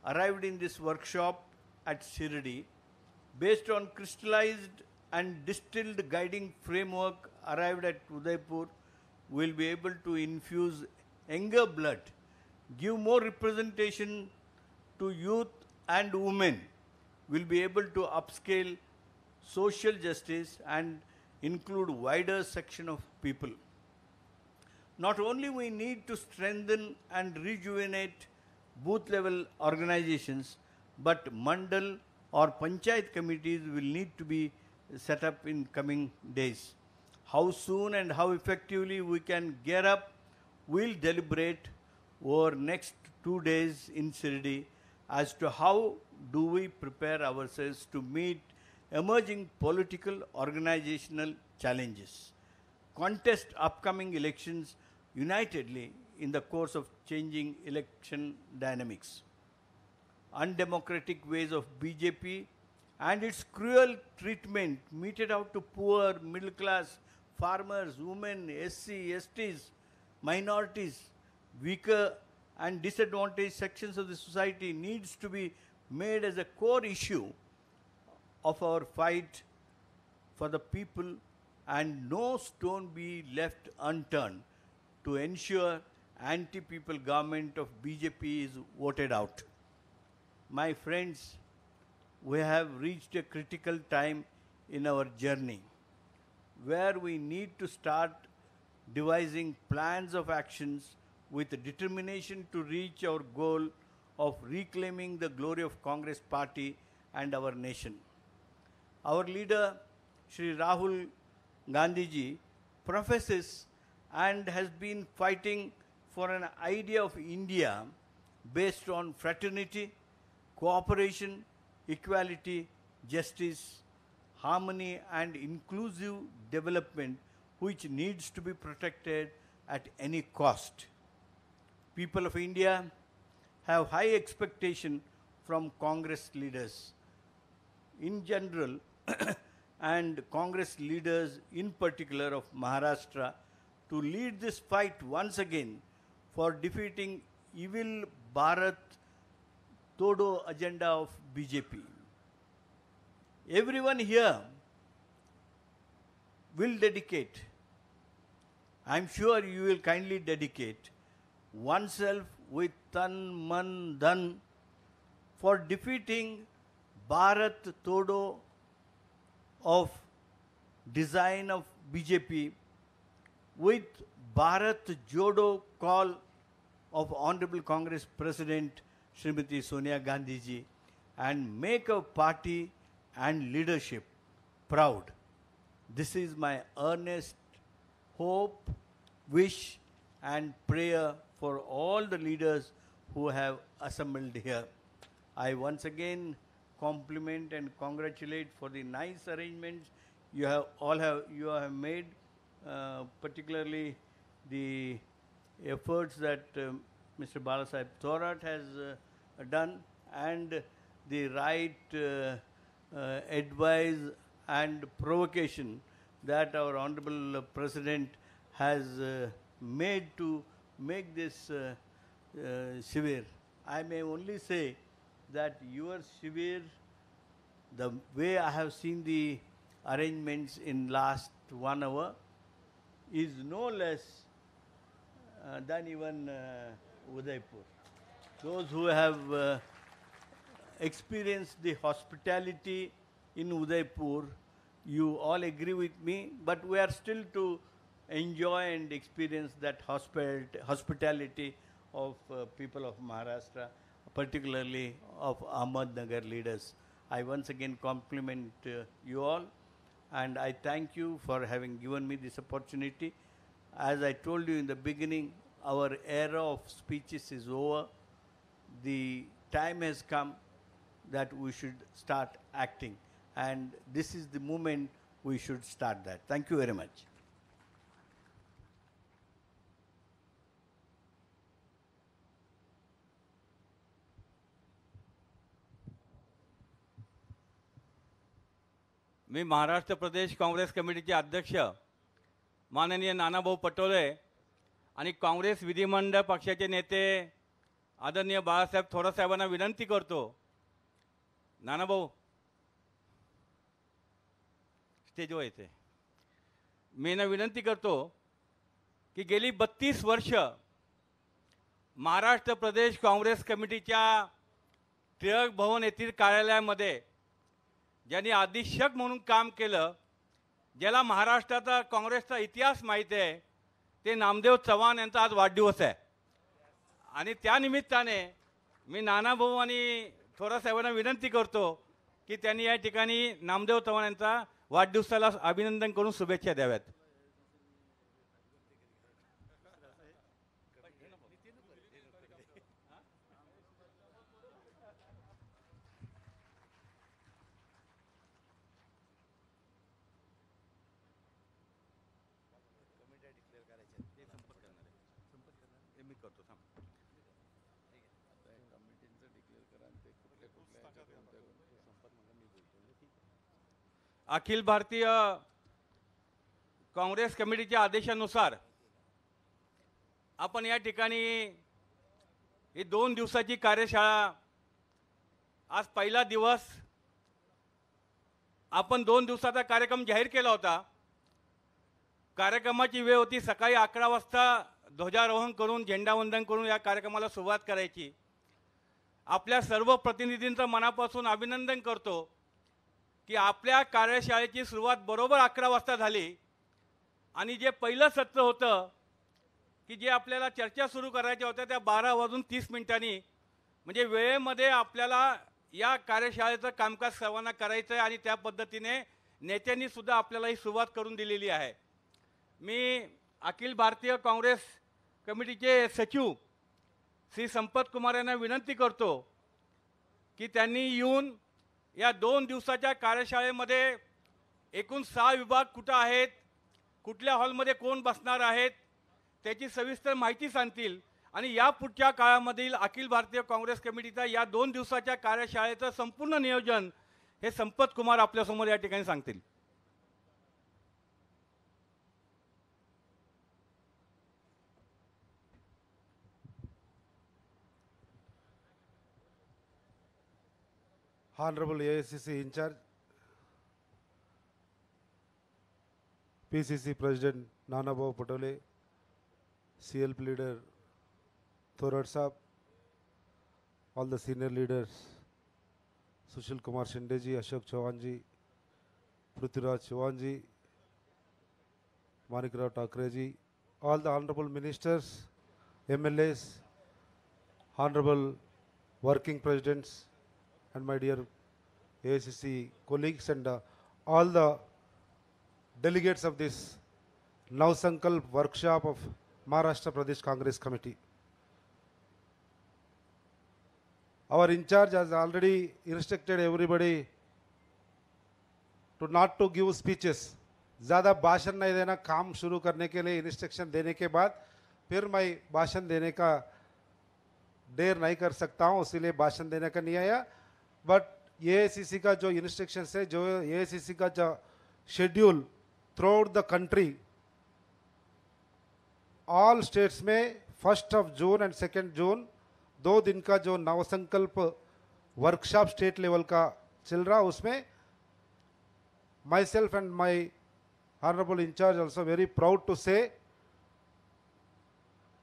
arrived in this workshop at Shirdi, based on crystallized and distilled guiding framework arrived at Udaipur, we'll be able to infuse younger blood, give more representation to youth and women, will be able to upscale social justice and include wider section of people. Not only we need to strengthen and rejuvenate booth level organizations, but mandal or panchayat committees will need to be set up in coming days. How soon and how effectively we can gear up, we'll deliberate over next 2 days in Shirdi as to how do we prepare ourselves to meet emerging political organizational challenges, contest upcoming elections unitedly in the course of changing election dynamics. Undemocratic ways of BJP and its cruel treatment meted out to poor, middle class, farmers, women, SC, STs, minorities, weaker and disadvantaged sections of the society needs to be made as a core issue of our fight for the people, and no stone be left unturned to ensure anti-people government of BJP is voted out. My friends, we have reached a critical time in our journey where we need to start devising plans of actions with determination to reach our goal of reclaiming the glory of Congress party and our nation. Our leader, Shri Rahul Gandhiji, professes and has been fighting for an idea of India based on fraternity, cooperation, equality, justice, harmony and inclusive development, which needs to be protected at any cost. People of India have high expectation from Congress leaders in general and Congress leaders in particular of Maharashtra to lead this fight once again for defeating evil Bharat Todo agenda of BJP. Everyone here will dedicate, I'm sure you will kindly dedicate oneself with tan, man, dhan for defeating Bharat Todo of design of BJP with Bharat Jodo call of Honorable Congress President Srimati Sonia Gandhi ji, and make our party and leadership proud. This is my earnest hope, wish and prayer for all the leaders who have assembled here. I once again compliment and congratulate for the nice arrangements you have made, particularly the efforts that Mr. Balasaheb Thorat has done, and the right advice and provocation that our Honorable President has made to make this Shivir. I may only say that your Shivir, the way I have seen the arrangements in last 1 hour, is no less than even Udaipur. Those who have experienced the hospitality in Udaipur, you all agree with me, but we are still to enjoy and experience that hospitality of people of Maharashtra, particularly of Ahmednagar leaders. I once again compliment you all, and I thank you for having given me this opportunity. As I told you in the beginning, our era of speeches is over. the time has come that we should start acting. And this is the moment we should start that. Thank you very much. मी महाराष्ट्र प्रदेश काँग्रेस कमिटीचे अध्यक्ष माननीय नानाभाऊ पटोले आणि काँग्रेस विधिमंडळ पक्षाचे नेते आदरणीय बाळासाहेब थोरातसाहेबांना विनंती करतो. नानाभाऊ स्टेजवर येते. मी ना विनंती करतो की गेली 32 वर्ष महाराष्ट्र प्रदेश काँग्रेस कमिटीच्या टिळक भवन येथील कार्यालयामध्ये ज्यांनी अधीक्षक म्हणून काम केलं, ज्याला महाराष्ट्राचा काँग्रेसचा इतिहास माहीत आहे, ते नामदेव चव्हाण यांचा आज वाढदिवस आहे. आणि त्या निमित्ताने मी नानाभाऊ आणि थोरात साहेबांना विनंती करतो की त्यांनी या ठिकाणी नामदेव चव्हाण यांचा वाढदिवसाला अभिनंदन करून शुभेच्छा द्याव्यात. अखिल भारतीय काँग्रेस कमिटीच्या आदेशानुसार आपण या ठिकाणी ही 2 दिवसाची कार्यशाळा, आज पहिला दिवस, आपण 2 दिवसाचा कार्यक्रम जाहीर केला होता. कार्यक्रमाची वेळ होती सकाळी 11 वाजता ध्वजारोहण करून झेंडावंदन करून या कार्यक्रमाला सुरुवात करायची. आपल्या सर्व प्रतिनिधींचं मनापासून अभिनंदन करतो की आपल्या कार्यशाळेची सुरुवात बरोबर 11 वाजता झाली आणि जे पहिलं सत्र होतं की जे आपल्याला चर्चा सुरू करायच्या होत्या त्या 12:30 म्हणजे वेळेमध्ये आपल्याला या कार्यशाळेचं कामकाज सर्वांना करायचं आहे आणि त्या पद्धतीने नेत्यांनी सुद्धा आपल्याला ही सुरुवात करून दिलेली आहे. मी अखिल भारतीय काँग्रेस कमिटीचे सचिव श्री संपत कुमार यांना विनंती करतो की त्यांनी येऊन या 2 दिवसाच्या कार्यशाळेमध्ये एकूण 6 विभाग कुठं आहेत, कुठल्या हॉलमध्ये कोण बसणार आहेत, त्याची सविस्तर माहिती सांगतील आणि या पुढच्या काळामधील अखिल भारतीय काँग्रेस कमिटीचा या 2 दिवसाच्या कार्यशाळेचं संपूर्ण नियोजन हे संपत कुमार आपल्यासमोर या ठिकाणी सांगतील. Honorable AICC in charge, PCC President Nanabhau Patole, CLP leader Thorat Saab, all the senior leaders, Sushil Kumar Shinde ji, Ashok Chauhan ji, Prithviraj Chauhan ji, Manikrao Thakre ji, all the honorable ministers, MLAs, honorable working presidents, and my dear AICC colleagues and all the delegates of this Navsankalp workshop of Maharashtra Pradesh Congress Committee. Our in charge has already instructed everybody to not to give speeches. ज़्यादा भाषण नहीं देना, काम शुरू करने के लिए instruction देने के बाद फिर मैं भाषण देने का देर नहीं कर सकता हूँ, इसीलिए भाषण देने का नहीं आया. बट AICC का जो इंस्ट्रक्शंस है, जो AICC का जो schedule through out the country, all states में 1 जून एंड 2 जून 2 दिन का जो नवसंकल्प वर्कशॉप स्टेट लेवल का चल रहा, उसमें my self and my honorable in charge also very proud to say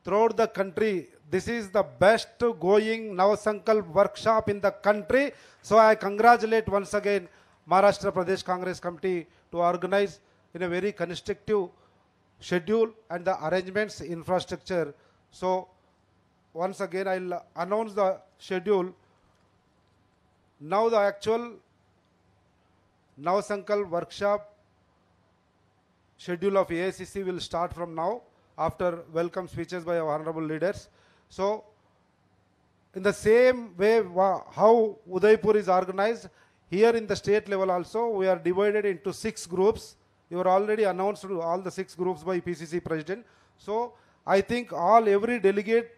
throughout the country this is the best going Navsankalp workshop in the country. So I congratulate once again Maharashtra Pradesh Congress Committee to organize in a very constructive schedule and the arrangements infrastructure. So once again I'll announce the schedule. Now the actual Navsankalp workshop schedule of AICC will start from now after welcome speeches by our honorable leaders. So in the same way how Udaipur is organized, here in the state level also, we are divided into 6 groups. You are already announced all the 6 groups by PCC President. So I think every delegate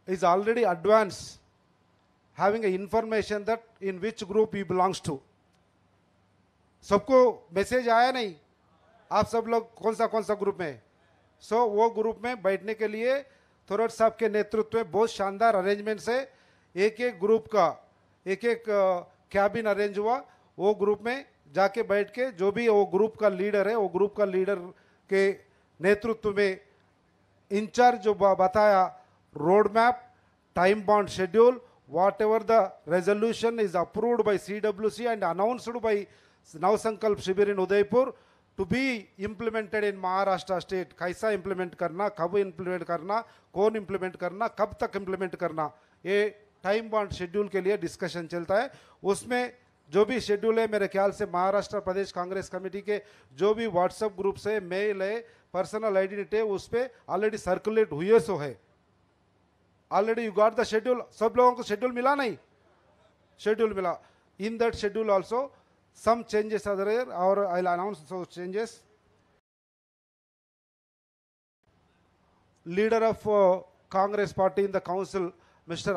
is already advanced, having a information that in which group he belongs to. सबको message आया नहीं, आप सब लोग कौन सा group में? So वो group में बैठने के लिए थोरट साहब के नेतृत्व में बहुत शानदार अरेंजमेंट से एक एक ग्रुप का एक एक कैबिन अरेंज हुआ. वो ग्रुप में जाके बैठ के जो भी वो ग्रुप का लीडर है, वो ग्रुप का लीडर के नेतृत्व में इंचार्ज जो बताया road map, time bound schedule, whatever the resolution is approved by CWC and announced by Navsankalp Shibir in Udaipur to be implemented in Maharashtra state. कैसा implement करना, कब implement करना, कौन implement करना, कब तक implement करना, ये टाइम बाउंड शेड्यूल के लिए डिस्कशन चलता है. उसमें जो भी शेड्यूल है, मेरे ख्याल से महाराष्ट्र प्रदेश कांग्रेस कमेटी के जो भी व्हाट्सएप ग्रुप से मेल है, पर्सनल आइडेंटिटी है, उस पर ऑलरेडी सर्कुलेट हुए सो है. Already you got the schedule. सब लोगों को शेड्यूल मिला नहीं? शेड्यूल मिला. In that schedule also some changes are there, or I'll announce those changes. Leader of Congress party in the council, Mr.